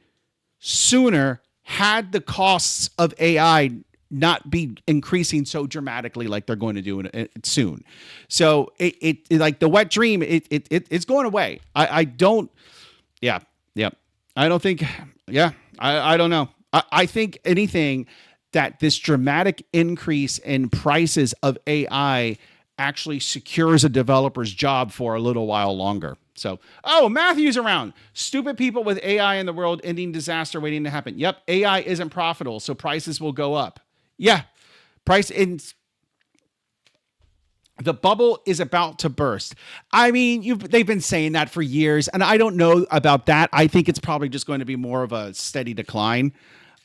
sooner had the costs of AI not be increasing so dramatically like they're going to do it soon. So it like the wet dream, it's going away. I don't think, I don't know. I think anything that this dramatic increase in prices of AI actually secures a developer's job for a little while longer. So, Matthew's around. Stupid people with AI in the world, ending disaster waiting to happen. Yep, AI isn't profitable, so prices will go up. Yeah, the bubble is about to burst. I mean, they've been saying that for years, and I don't know about that. I think it's probably just going to be more of a steady decline.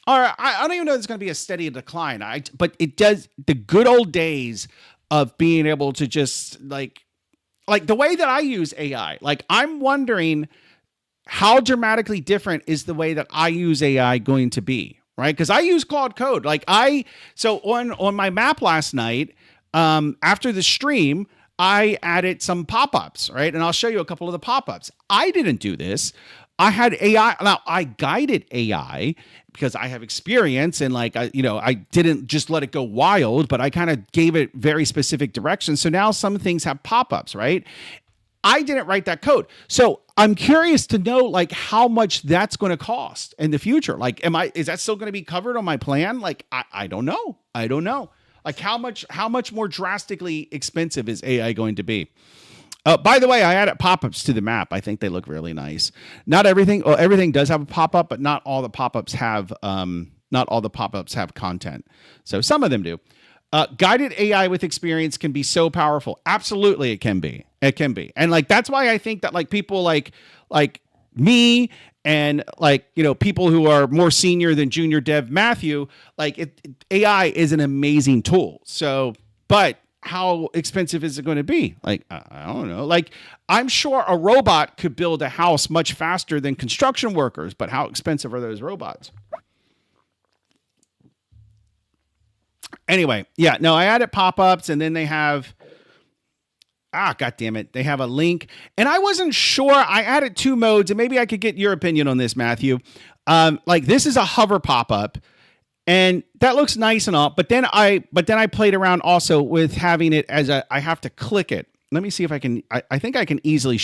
Or I don't even know if it's going to be a steady decline. But it does, the good old days of being able to just like the way that I use AI. Like, I'm wondering how dramatically different is the way that I use AI going to be, right? Because I use Claude Code. So on my map last night, after the stream, I added some pop-ups, right? And I'll show you a couple of the pop-ups. I didn't do this. I had AI. Now, I guided AI because I have experience and I didn't just let it go wild, but I kind of gave it very specific directions. So now some things have pop-ups, right? I didn't write that code. So I'm curious to know like how much that's going to cost in the future. Like, is that still going to be covered on my plan? Like, I don't know. Like how much more drastically expensive is AI going to be? By the way, I added pop-ups to the map. I think they look really nice. Not everything. Well, everything does have a pop-up, but not all the pop-ups have. Not all the pop-ups have content. So some of them do. Guided AI with experience can be so powerful. Absolutely, it can be. It can be, and like that's why I think that like people like me and people who are more senior than junior dev Matthew, AI is an amazing tool. So, but how expensive is it going to be? Like, I don't know. Like, I'm sure a robot could build a house much faster than construction workers, but how expensive are those robots? Anyway, yeah, no, I added pop-ups and then they have, God damn it. They have a link and I wasn't sure. I added 2 modes and maybe I could get your opinion on this, Matthew. This is a hover pop-up. And that looks nice and all, but then I played around also with having it as I have to click it. Let me see if I can. I think I can easily.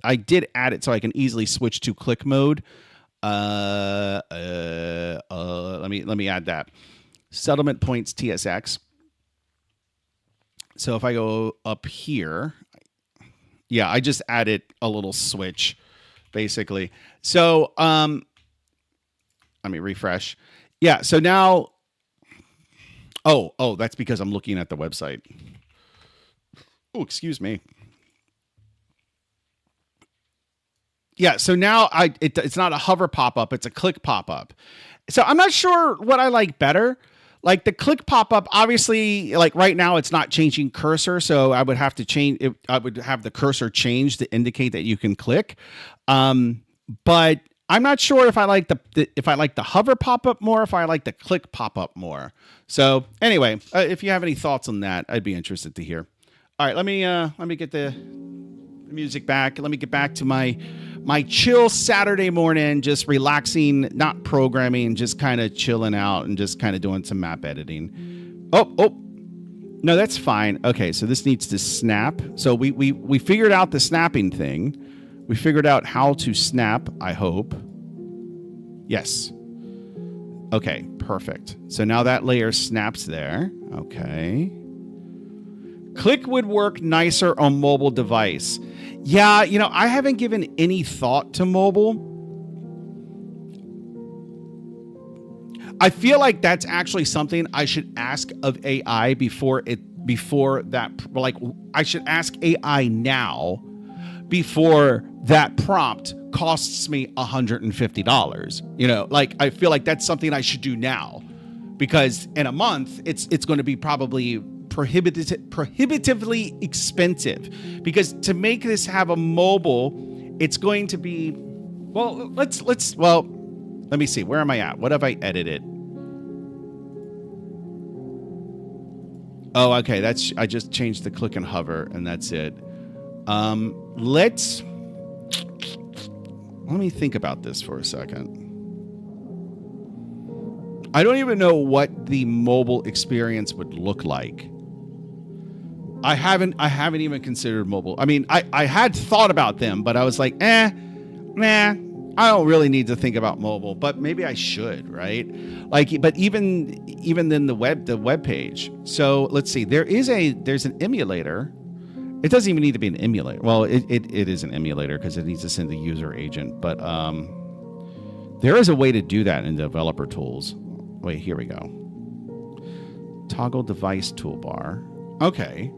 I did add it so I can easily switch to click mode. Let me add that. Settlement points TSX. So if I go up here, yeah, I just added a little switch, basically. So let me refresh. Yeah, so now, that's because I'm looking at the website. Oh, excuse me. Yeah, so now it's not a hover pop-up, it's a click pop-up. So I'm not sure what I like better. Like the click pop-up, obviously, like right now it's not changing cursor, so I would have to change it. I would have the cursor change to indicate that you can click. But I'm not sure if I like the hover pop-up more, if I like the click pop-up more. So anyway, if you have any thoughts on that, I'd be interested to hear. All right, let me get the music back. Let me get back to my chill Saturday morning, just relaxing, not programming, just kind of chilling out and just kind of doing some map editing. Oh, no, that's fine. Okay, so this needs to snap. So we figured out the snapping thing. We figured out how to snap, I hope. Yes. Okay, perfect. So now that layer snaps there. Okay. Click would work nicer on mobile device. Yeah, I haven't given any thought to mobile. I feel like that's actually something I should ask of AI before that, like I should ask AI now before that prompt costs me $150. You know, like I feel like that's something I should do now, because in a month it's going to be probably prohibitively expensive, because to make this have a mobile, it's going to be, well, let me see, where am I at? What have I edited? Oh, okay, I just changed the click and hover, and that's it. Let me think about this for a second. I don't even know what the mobile experience would look like. I haven't even considered mobile. I mean, I had thought about them, but I was like, nah, I don't really need to think about mobile, but maybe I should, right? Like, but even then the web page. So let's see, there's an emulator. It doesn't even need to be an emulator. Well, it is an emulator because it needs to send the user agent, but there is a way to do that in developer tools. Wait, here we go. Toggle device toolbar. Okay.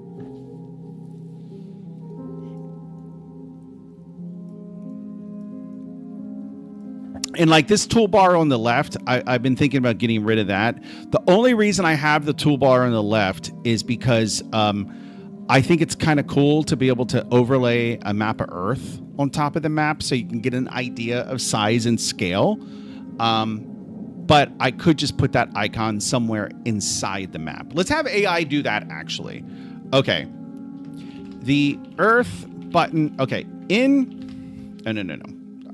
And like this toolbar on the left, I've been thinking about getting rid of that. The only reason I have the toolbar on the left is because I think it's kind of cool to be able to overlay a map of Earth on top of the map so you can get an idea of size and scale. But I could just put that icon somewhere inside the map. Let's have AI do that, actually. Okay. The Earth button. Okay. No.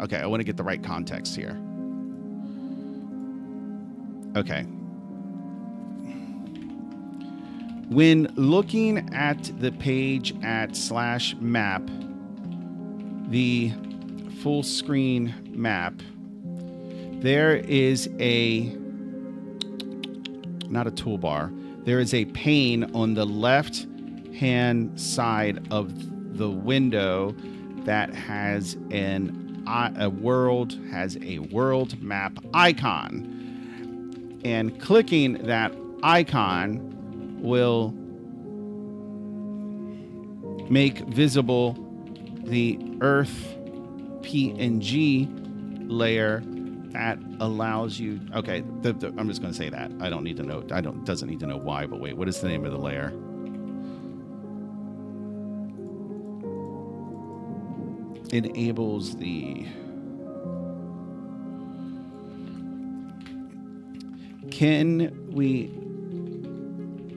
Okay, I want to get the right context here. Okay. When looking at the page at /map, the full screen map, there is not a toolbar, there is a pane on the left hand side of the window that has a world map icon, and clicking that icon will make visible the Earth PNG layer that allows you. Okay, I'm just going to say that. I don't need to know. Doesn't need to know why. But wait, what is the name of the layer? Enables the. Can we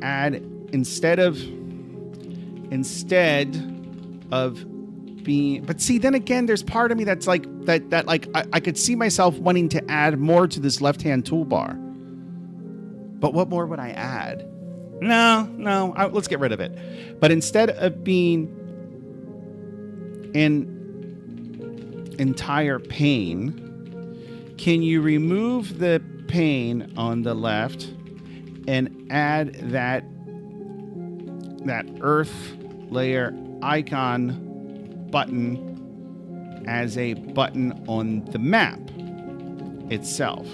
add instead of being, but see, then again, there's part of me that's like that like I could see myself wanting to add more to this left-hand toolbar. But what more would I add? No, let's get rid of it. But instead of being an entire pane, can you remove the pane on the left and add that Earth layer icon button as a button on the map itself?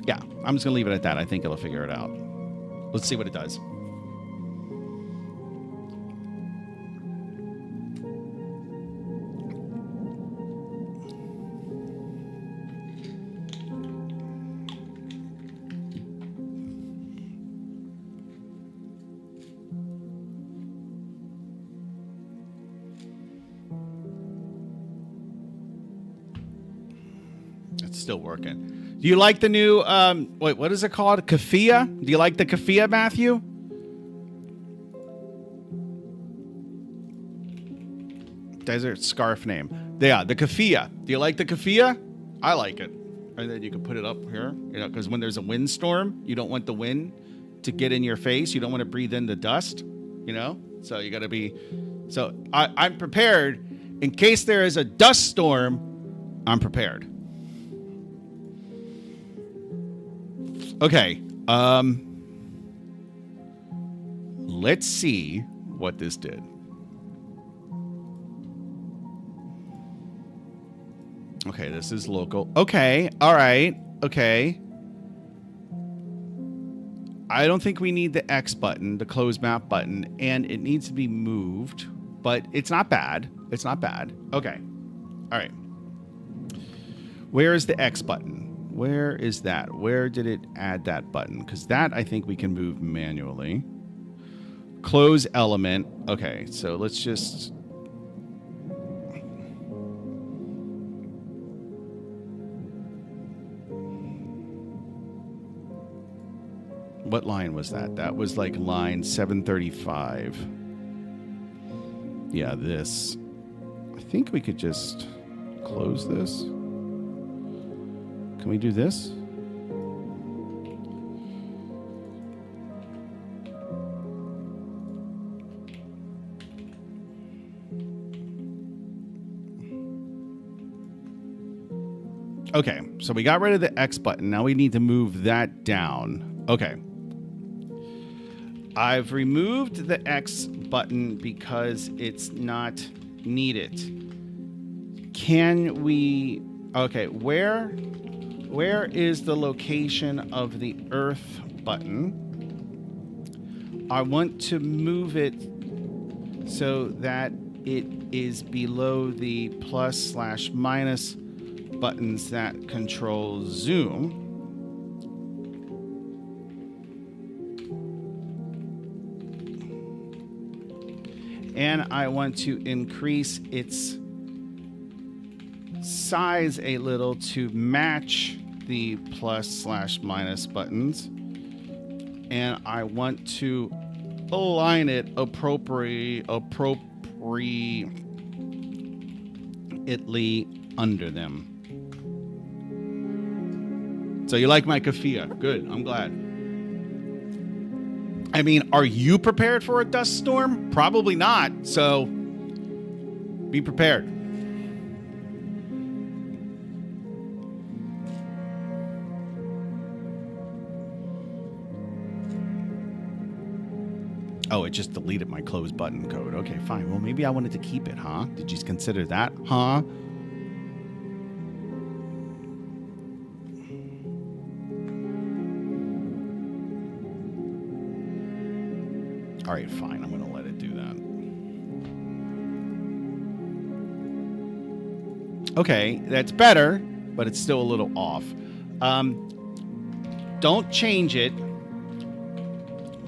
Yeah, I'm just gonna leave it at that. I think it'll figure it out. Let's see what it does. Still working. Do you like the new what is it called? Kafia? Do you like the Kafia, Matthew? Desert scarf name. Yeah, the Kafia. Do you like the Kafia? I like it. And then you can put it up here, because when there's a windstorm, you don't want the wind to get in your face. You don't want to breathe in the dust, So you got to be. So I'm prepared in case there is a dust storm. I'm prepared. Okay, let's see what this did. Okay, this is local. Okay, all right, okay. I don't think we need the X button, the close map button, and it needs to be moved, but it's not bad. It's not bad. Okay, all right. Where is the X button? Where is that? Where did it add that button? Because that I think we can move manually. Close element. Okay, so let's just... What line was that? That was like line 735. Yeah, this. I think we could just close this. Can we do this? Okay, so we got rid of the X button. Now we need to move that down. Okay. I've removed the X button because it's not needed. Can we... Okay, where is the location of the Earth button? I want to move it so that it is below the plus/minus buttons that control zoom. And I want to increase its size a little to match the plus/minus buttons. And I want to align it appropriately under them. So you like my kafia? Good, I'm glad. I mean, are you prepared for a dust storm? Probably not, so be prepared. Oh, it just deleted my close button code. Okay, fine. Well, maybe I wanted to keep it, huh? Did you consider that, huh? All right, fine. I'm going to let it do that. Okay, that's better, but it's still a little off. Don't change it.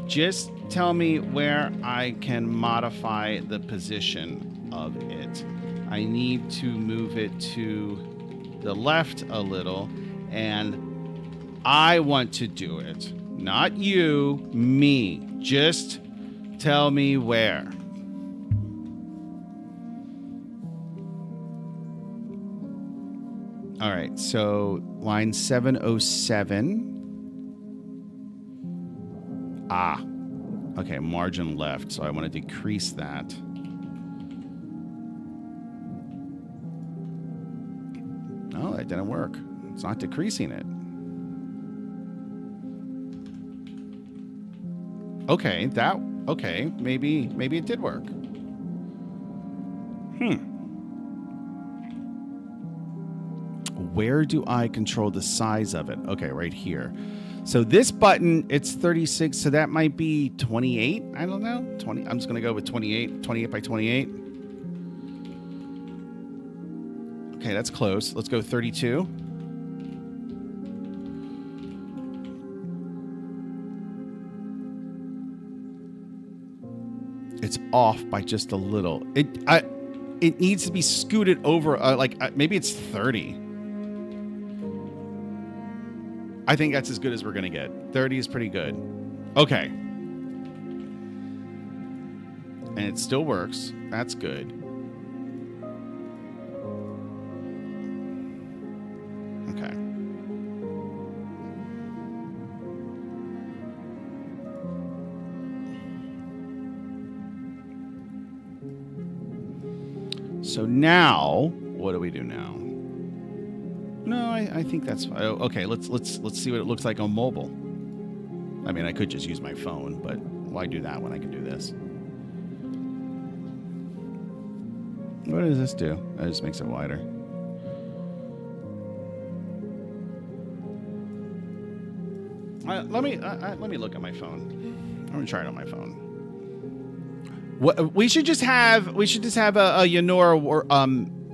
Just tell me where I can modify the position of it. I need to move it to the left a little, and I want to do it. Not you, me. Just tell me where. All right, so line 707. Okay, margin left, so I want to decrease that. No, that didn't work. It's not decreasing it. Okay, okay, maybe it did work. Where do I control the size of it? Okay, right here. So this button, it's 36, so that might be 28. I don't know. 20. I'm just going to go with 28. 28 by 28. Okay, that's close. Let's go 32. It's off by just a little. It needs to be scooted over. Maybe it's 30. I think that's as good as we're going to get. 30 is pretty good. Okay. And it still works. That's good. Okay. So now, what do we do now? No, I think that's fine. Okay, let's see what it looks like on mobile. I mean, I could just use my phone, but why do that when I can do this? What does this do? That just makes it wider. Let me look at my phone. I'm gonna try it on my phone. What we should just have a Yanora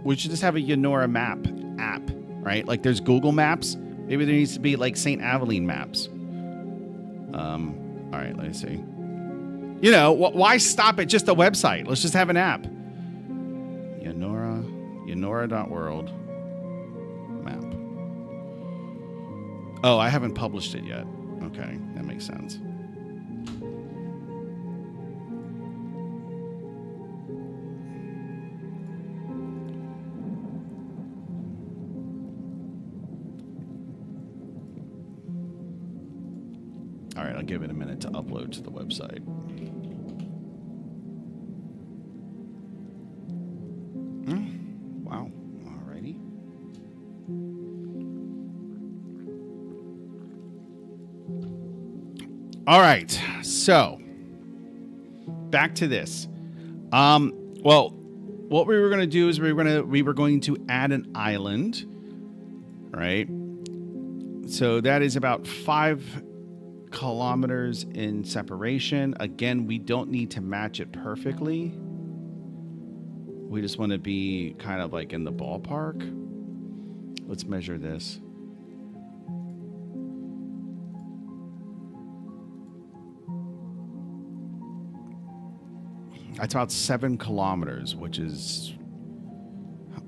we should just have a Yanora map app, right? Like there's Google Maps. Maybe there needs to be like St. Aveline maps. All right, let me see. You know, why stop at just a website? Let's just have an app. Yanora.world map. Oh, I haven't published it yet. Okay, that makes sense. All right, I'll give it a minute to upload to the website. Wow. Alrighty. All right. So, back to this. Well, what we were going to do is we were going to add an island, right? So that is about 5 kilometers in separation. Again, we don't need to match it perfectly. We just want to be kind of like in the ballpark. Let's measure this. That's about 7 kilometers, which is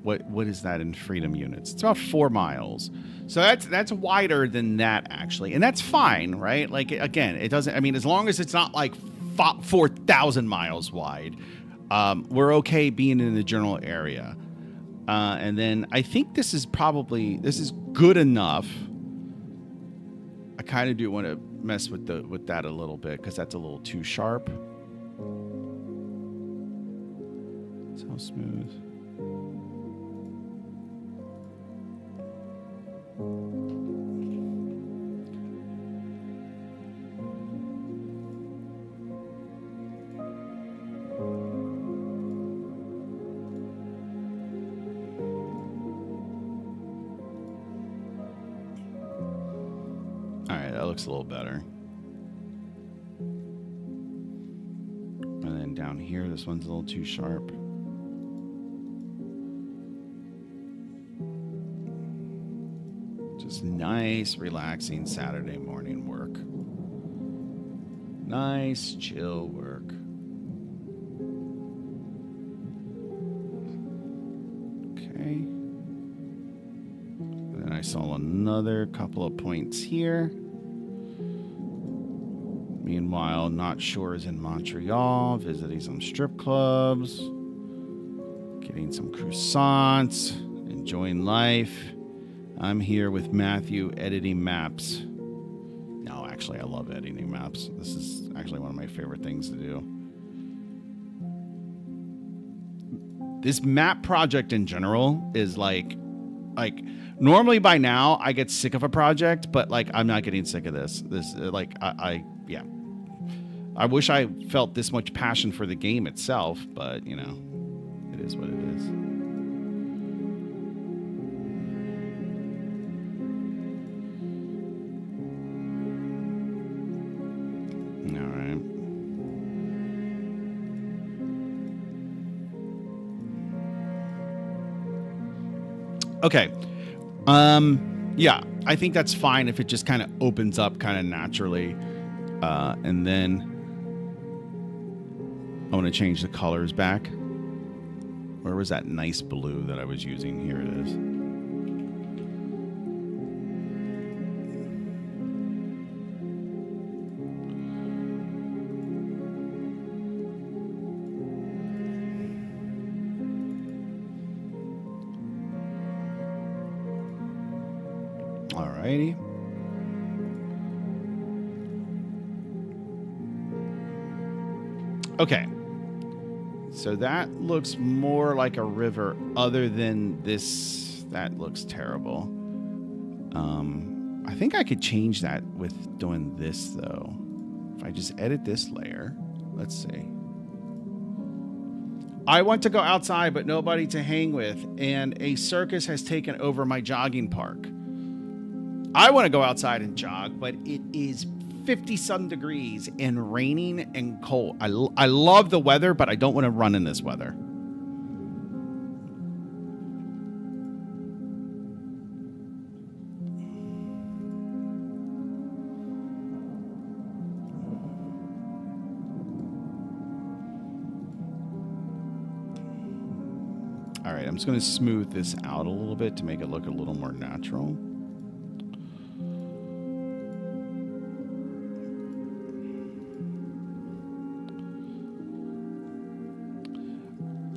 what is that in freedom units? It's about 4 miles. So that's wider than that actually, and that's fine, right? Like again, it doesn't. I mean, as long as it's not like 4,000 miles wide, we're okay being in the general area. And then I think this is good enough. I kind of do want to mess with that a little bit because that's a little too sharp. So smooth. All right, that looks a little better. And then down here, this one's a little too sharp. Just nice, relaxing Saturday morning work. Nice, chill work. Okay. And then I saw another couple of points here. Meanwhile, Not Sure is in Montreal, visiting some strip clubs, getting some croissants, enjoying life. I'm here with Matthew editing maps. No, actually, I love editing maps. This is actually one of my favorite things to do. This map project in general is like normally by now I get sick of a project, but like I'm not getting sick of this. Yeah. I wish I felt this much passion for the game itself, but you know, it is what it is. Okay. Yeah, I think that's fine if it just kind of opens up kind of naturally. And then I want to change the colors back. Where was that nice blue that I was using? Here it is. Alrighty. Okay. So that looks more like a river other than this. That looks terrible. I think I could change that with doing this though. If I just edit this layer, let's see. I want to go outside, but nobody to hang with, and a circus has taken over my jogging park. I want to go outside and jog, but it is 50 some degrees and raining and cold. I love the weather, but I don't want to run in this weather. All right, I'm just going to smooth this out a little bit to make it look a little more natural.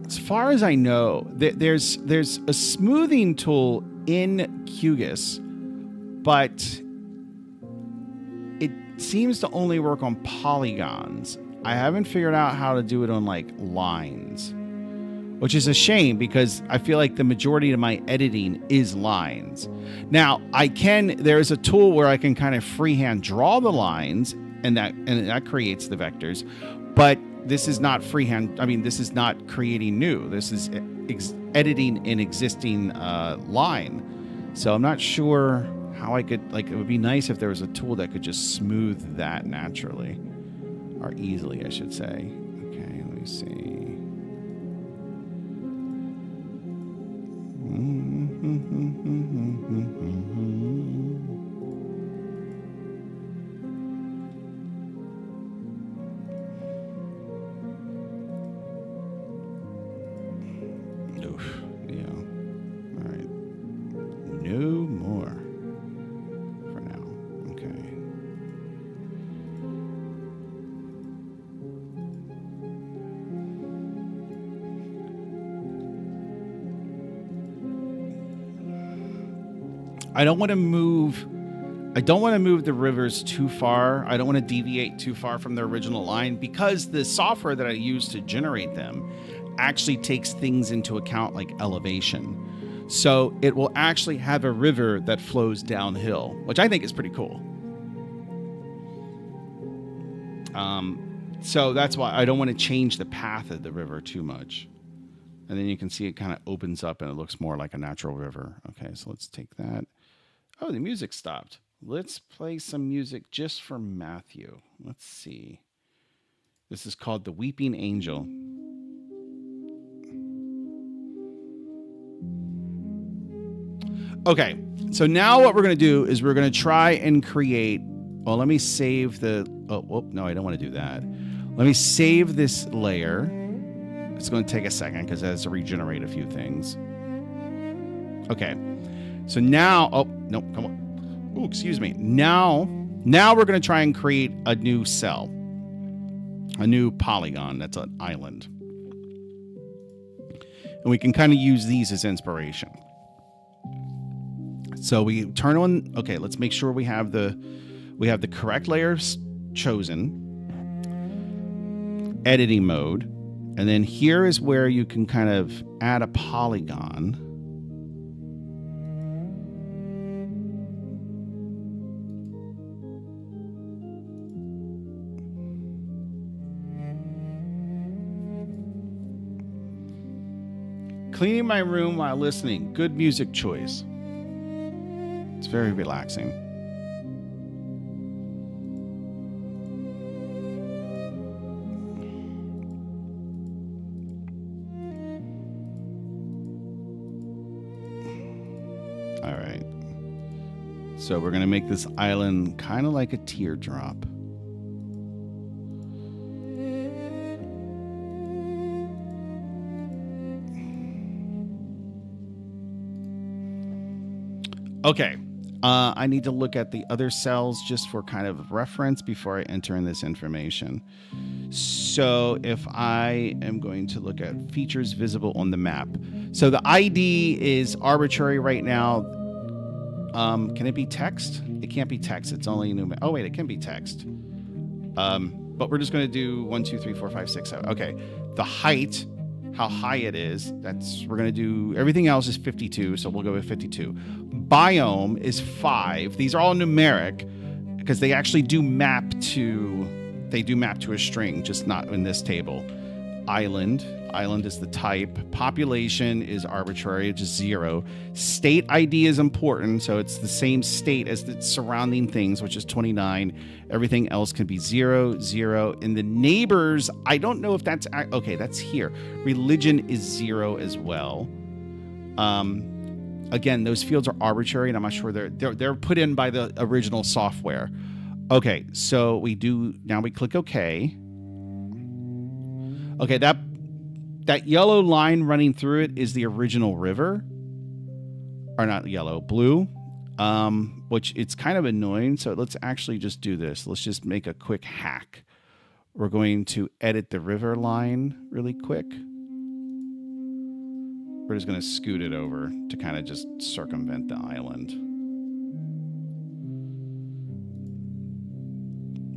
As far as I know, there's a smoothing tool in QGIS, but it seems to only work on polygons. I haven't figured out how to do it on like lines, which is a shame because I feel like the majority of my editing is lines. Now, there's a tool where I can kind of freehand draw the lines and that creates the vectors, but this is not freehand. I mean, this is not creating new. This is editing an existing line. So I'm not sure how I could, it would be nice if there was a tool that could just smooth that naturally or easily, I should say. Okay, let me see. Oof, yeah. All right. No more for now. Okay. I don't want to move the rivers too far. I don't want to deviate too far from the original line because the software that I use to generate them actually takes things into account like elevation. So it will actually have a river that flows downhill, which I think is pretty cool. So that's why I don't want to change the path of the river too much. And then you can see it kind of opens up and it looks more like a natural river. Okay, so let's take that. Oh, the music stopped. Let's play some music just for Matthew. Let's see. This is called The Weeping Angel. Okay, so now what we're going to do is we're going to try and create... Well, let me save the... Oh, no, I don't want to do that. Let me save this layer. It's going to take a second because it has to regenerate a few things. Okay. So now, oh, no, come on. Oh, excuse me. Now we're going to try and create a new cell, a new polygon. That's an island. And we can kind of use these as inspiration. So we turn on, okay, let's make sure we have the correct layers chosen. Editing mode. And then here is where you can kind of add a polygon. Cleaning my room while listening. Good music choice. It's very relaxing. All right. So we're going to make this island kind of like a teardrop. Okay, I need to look at the other cells just for kind of reference before I enter in this information. So if I am going to look at features visible on the map. So the ID is arbitrary right now. Can it be text? It can't be text. It's only numeric. Oh, wait, it can be text. But we're just going to do 1, 2, 3, 4, 5, 6, 7. Okay, the height. How high it is, we're going to do, everything else is 52, so we'll go with 52. Biome is 5. These are all numeric because they actually do map to a string, just not in this table. Island, Island is the type. Population is arbitrary, just 0. State ID is important, so it's the same state as the surrounding things, which is 29. Everything else can be 0, 0. And the neighbors, I don't know if that's... Okay, that's here. Religion is 0 as well. Again, those fields are arbitrary, and I'm not sure they're put in by the original software. Okay, so now we click OK. Okay, that yellow line running through it is the original river. Or not yellow, blue. Which it's kind of annoying, so let's actually just do this. Let's just make a quick hack. We're going to edit the river line really quick. We're just going to scoot it over to kind of just circumvent the island.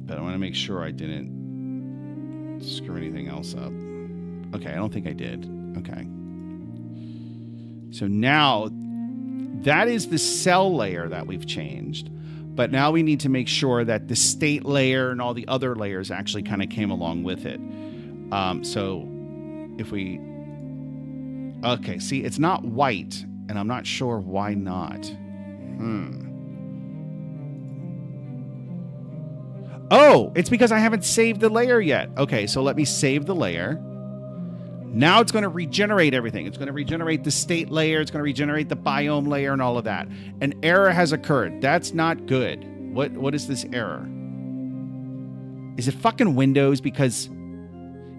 But I want to make sure I didn't screw anything else up. Okay, I don't think I did. Okay. So now, that is the cell layer that we've changed. But now we need to make sure that the state layer and all the other layers actually kind of came along with it. So if we... Okay, see, it's not white, and I'm not sure why not. Oh, it's because I haven't saved the layer yet. Okay, so let me save the layer. Now it's going to regenerate everything. It's going to regenerate the state layer. It's going to regenerate the biome layer and all of that. An error has occurred. That's not good. What is this error? Is it fucking Windows? Because,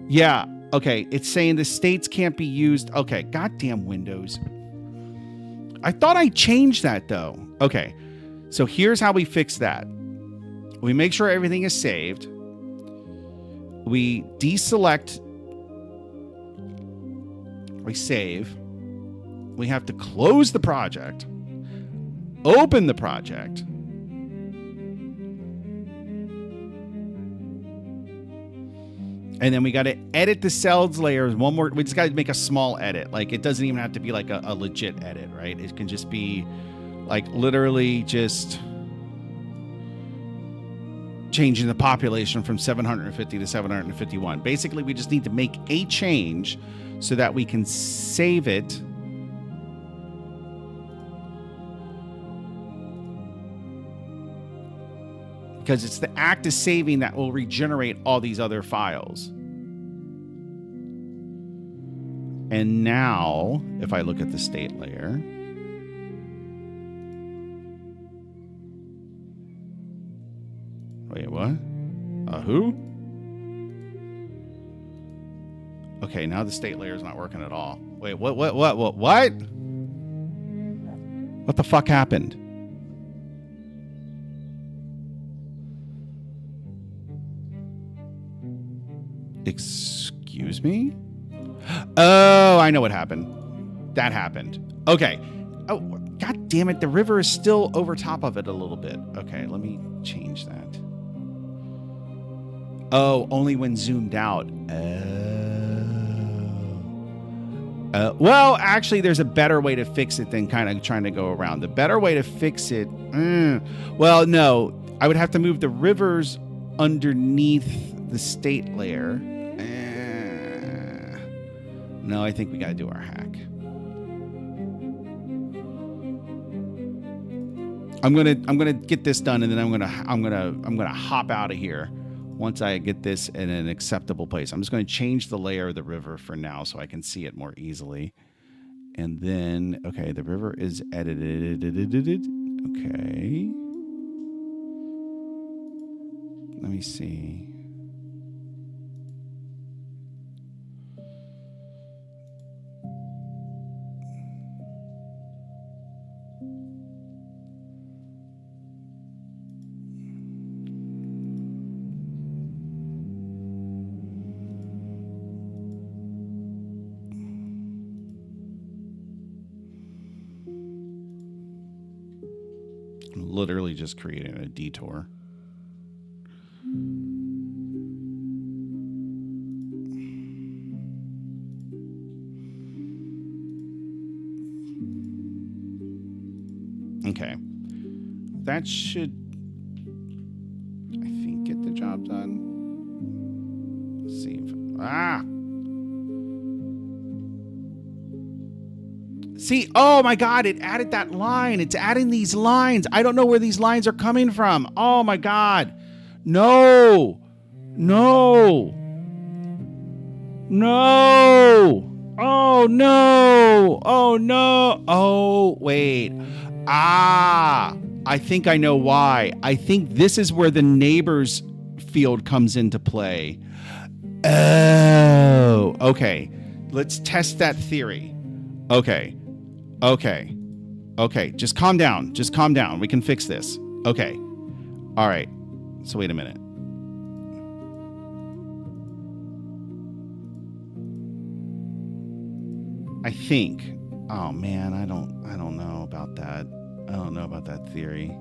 yeah, okay, it's saying the states can't be used. Okay, goddamn Windows. I thought I changed that, though. Okay, so here's how we fix that. We make sure everything is saved. We deselect. We save. We have to close the project. Open the project. And then we got to edit the cells layers one more. We just got to make a small edit. Like, it doesn't even have to be like a legit edit, right? It can just be like literally just changing the population from 750 to 751. Basically, we just need to make a change so that we can save it. Because it's the act of saving that will regenerate all these other files. And now, if I look at the state layer, wait, what? Who? Okay, now the state layer is not working at all. Wait, what? What the fuck happened? Excuse me? Oh, I know what happened. That happened. Okay. Oh, god damn it. The river is still over top of it a little bit. Okay, let me change that. Oh, only when zoomed out. Well, actually, there's a better way to fix it than kind of trying to go around. The better way to fix it... well, no. I would have to move the rivers underneath the state layer. No, I think we got to do our hack. I'm gonna get this done, and then I'm gonna hop out of here once I get this in an acceptable place. I'm just going to change the layer of the river for now so I can see it more easily. And then, okay, the river is edited. Okay. Let me see. Literally just creating a detour. Okay. That should, I think, get the job done. Let's see if, See, oh my God, it added that line. It's adding these lines. I don't know where these lines are coming from. Oh my God. No. No. No. Oh no. Oh no. Oh, wait. I think I know why. I think this is where the neighbors field comes into play. Oh, okay. Let's test that theory. Okay. Just calm down. We can fix this. Okay. All right. So wait a minute. I think. Oh man, I don't know about that. I don't know about that theory.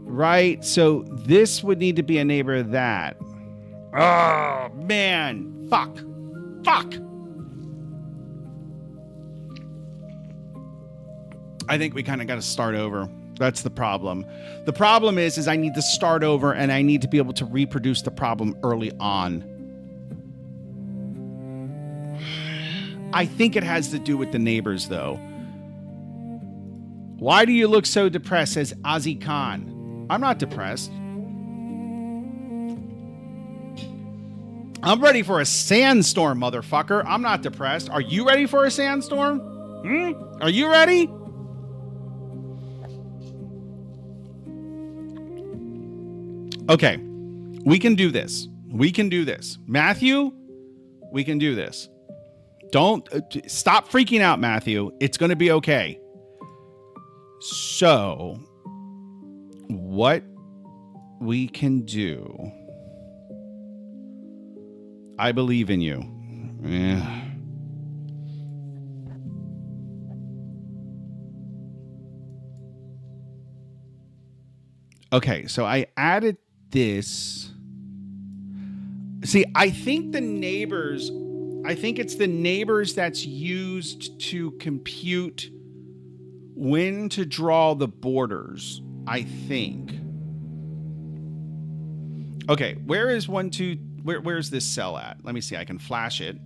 Right? So this would need to be a neighbor of that. Oh, man. Fuck. I think we kind of got to start over. That's the problem. The problem is I need to start over and I need to be able to reproduce the problem early on. I think it has to do with the neighbors, though. Why do you look so depressed, says Ozzy Khan. I'm not depressed. I'm ready for a sandstorm, motherfucker. I'm not depressed. Are you ready for a sandstorm? Are you ready? Okay. We can do this. Matthew, we can do this. Don't stop freaking out, Matthew. It's going to be okay. So, what we can do, I believe in you. Yeah. Okay, so I added this. See, I think it's the neighbors that's used to compute when to draw the borders, I think. Okay, where's this cell at? Let me see, I can flash it.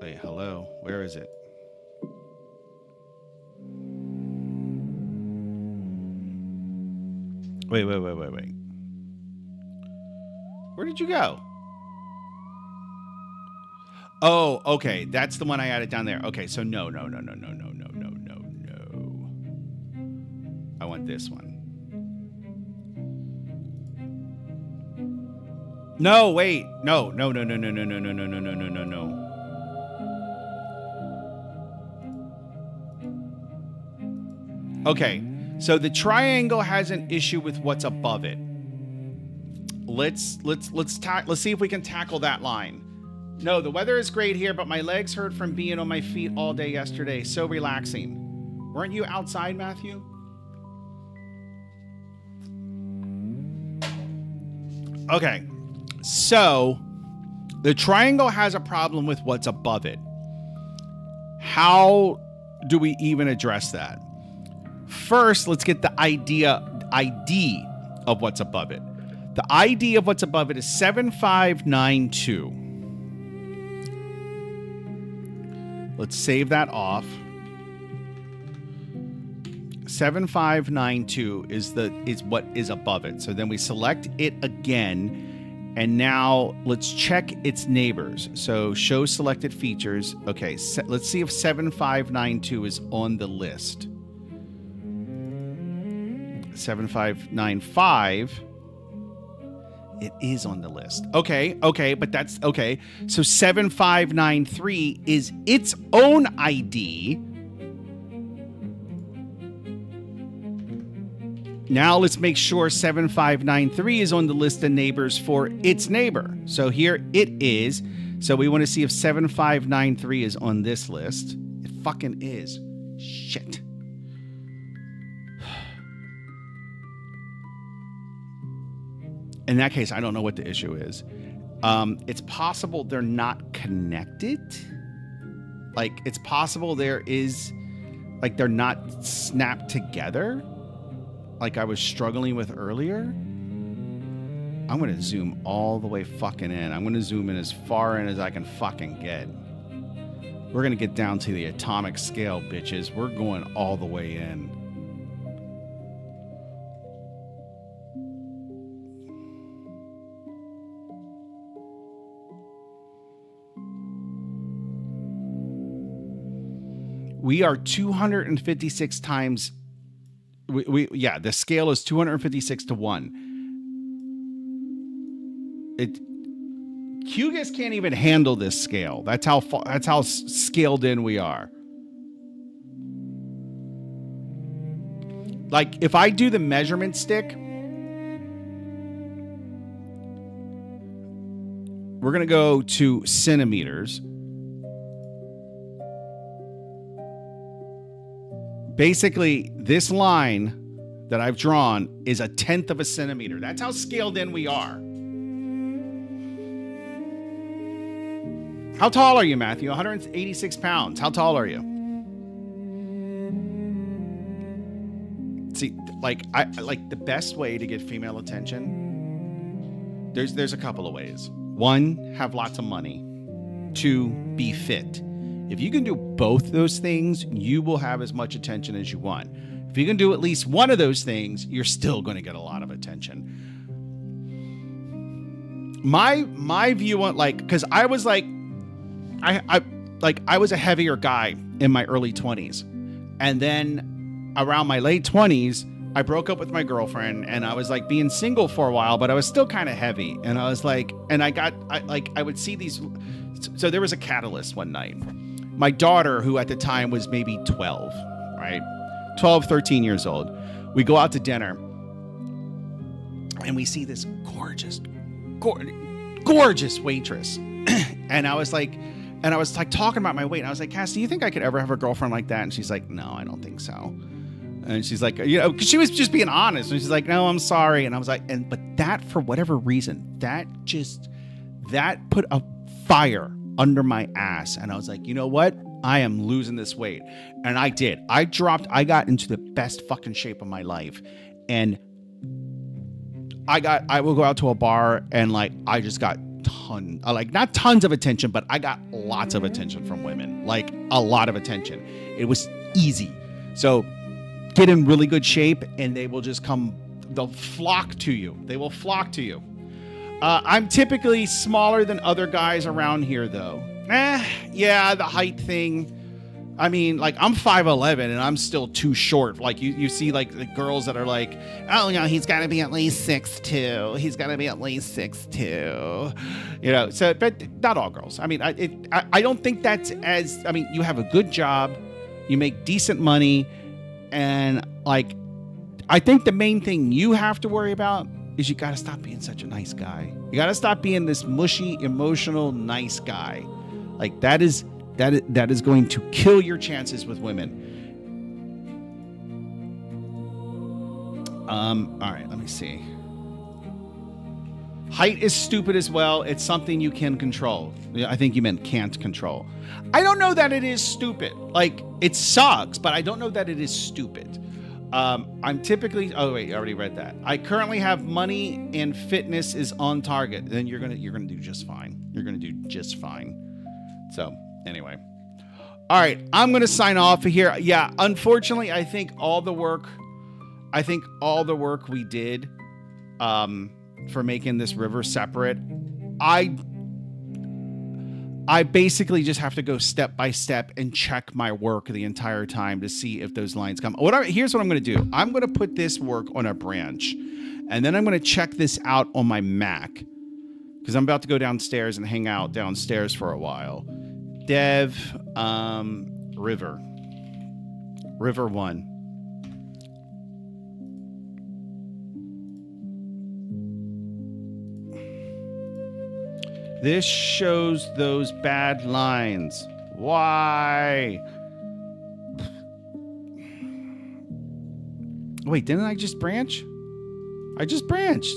Hey, hello, where is it? Wait. Where did you go? Oh, okay. That's the one I added down there. Okay, so no. I want this one. No, wait. No. Okay. So the triangle has an issue with what's above it. Let's see if we can tackle that line. No, the weather is great here, but my legs hurt from being on my feet all day yesterday. So relaxing. Weren't you outside, Matthew? Okay. So the triangle has a problem with what's above it. How do we even address that? First, let's get the ID of what's above it. The ID of what's above it is 7592. Let's save that off. 7592 is what is above it. So then we select it again, and now let's check its neighbors. So show selected features. Okay, let's see if 7592 is on the list. 7595. It is on the list. Okay, but that's okay. So 7593 is its own ID. Now let's make sure 7593 is on the list of neighbors for its neighbor. So here it is. So we want to see if 7593 is on this list. It fucking is. Shit. In that case, I don't know what the issue is. It's possible they're not connected. Like, it's possible there is like they're not snapped together like I was struggling with earlier. I'm going to zoom all the way fucking in. I'm going to zoom in as far in as I can fucking get. We're going to get down to the atomic scale, bitches. We're going all the way in. We are 256 times. Yeah, the scale is 256 to 1. Hugis can't even handle this scale. That's how scaled in we are. Like if I do the measurement stick, we're going to go to centimeters. Basically, this line that I've drawn is 1/10 of a centimeter. That's how scaled in we are. How tall are you, Matthew? 186 pounds. How tall are you? See, like the best way to get female attention. There's a couple of ways. 1, have lots of money. 2, be fit. If you can do both those things, you will have as much attention as you want. If you can do at least one of those things, you're still going to get a lot of attention. My view on because I was like, I was a heavier guy in my early 20s, and then around my late 20s, I broke up with my girlfriend, and I was like being single for a while, but I was still kind of heavy, and I was like, and I would see these. So there was a catalyst one night. My daughter, who at the time was maybe 12, right? 12, 13 years old. We go out to dinner and we see this gorgeous waitress. And I was like talking about my weight. And I was like, Cass, do you think I could ever have a girlfriend like that? And she's like, no, I don't think so. And she's like, cause she was just being honest. And she's like, no, I'm sorry. And I was like, but that, for whatever reason, that put a fire under my ass. And I was like, you know what? I am losing this weight. And I did. I got into the best fucking shape of my life. And I will go out to a bar and I just got not tons of attention, but I got lots of attention from women, like a lot of attention. It was easy. So get in really good shape and they will just come, they'll flock to you. They will flock to you. I'm typically smaller than other guys around here, though. Yeah, the height thing. I mean, I'm 5'11" and I'm still too short. You see the girls that are like, oh, he's got to be at least 6'2". He's got to be at least 6'2". So, but not all girls. I mean, I don't think that's you have a good job, you make decent money, and I think the main thing you have to worry about is you got to stop being such a nice guy. You got to stop being this mushy, emotional, nice guy. That is going to kill your chances with women. All right, let me see. Height is stupid as well. It's something you can control. I think you meant can't control. I don't know that it is stupid. It sucks, but I don't know that it is stupid. I'm typically, oh wait, I already read that. I currently have money and fitness is on target. Then you're gonna do just fine. You're gonna do just fine. So anyway, all right, I'm gonna sign off here. Yeah, unfortunately, I think all the work we did, for making this river separate, I basically just have to go step by step and check my work the entire time to see if those lines come. Here's what I'm going to do. I'm going to put this work on a branch, and then I'm going to check this out on my Mac because I'm about to go downstairs and hang out downstairs for a while. Dev, River 1. This shows those bad lines. Why? Wait, didn't I just branch? I just branched.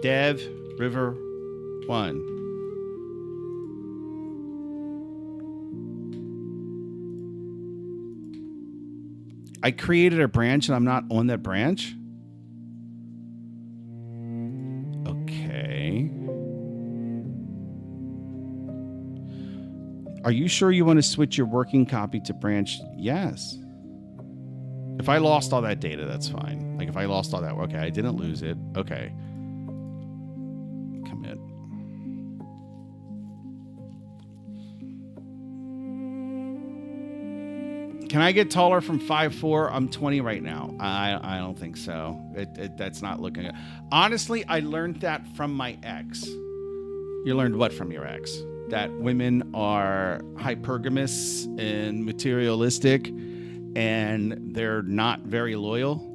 Dev, River 1. I created a branch and I'm not on that branch. Okay. Are you sure you want to switch your working copy to branch? Yes. If I lost all that data, that's fine. Like if I lost all that, okay, I didn't lose it. Okay. Commit. Can I get taller from 5'4"? I'm 20 right now. I don't think so. That's not looking good. Honestly, I learned that from my ex. You learned what from your ex? That women are hypergamous and materialistic and they're not very loyal.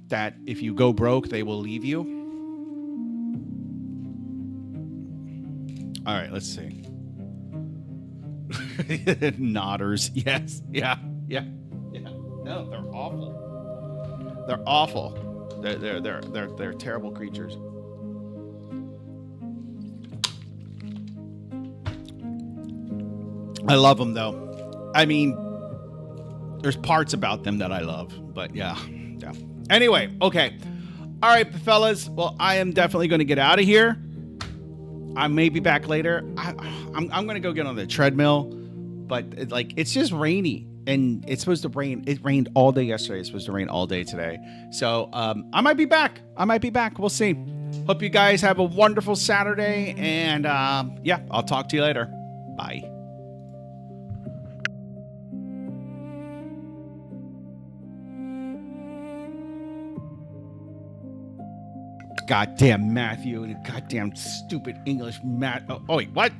That if you go broke, they will leave you. All right, let's see. Nodders. Yes. Yeah. No, they're awful. They're awful. They're terrible creatures. I love them though. I mean, there's parts about them that I love, but yeah. Anyway, okay. All right, fellas. Well, I am definitely going to get out of here. I may be back later. I'm going to go get on the treadmill, but it's just rainy and it's supposed to rain. It rained all day yesterday. It's supposed to rain all day today. So I might be back. We'll see. Hope you guys have a wonderful Saturday. And yeah, I'll talk to you later. Bye. Goddamn Matthew and goddamn stupid English Matt. Oh wait, what?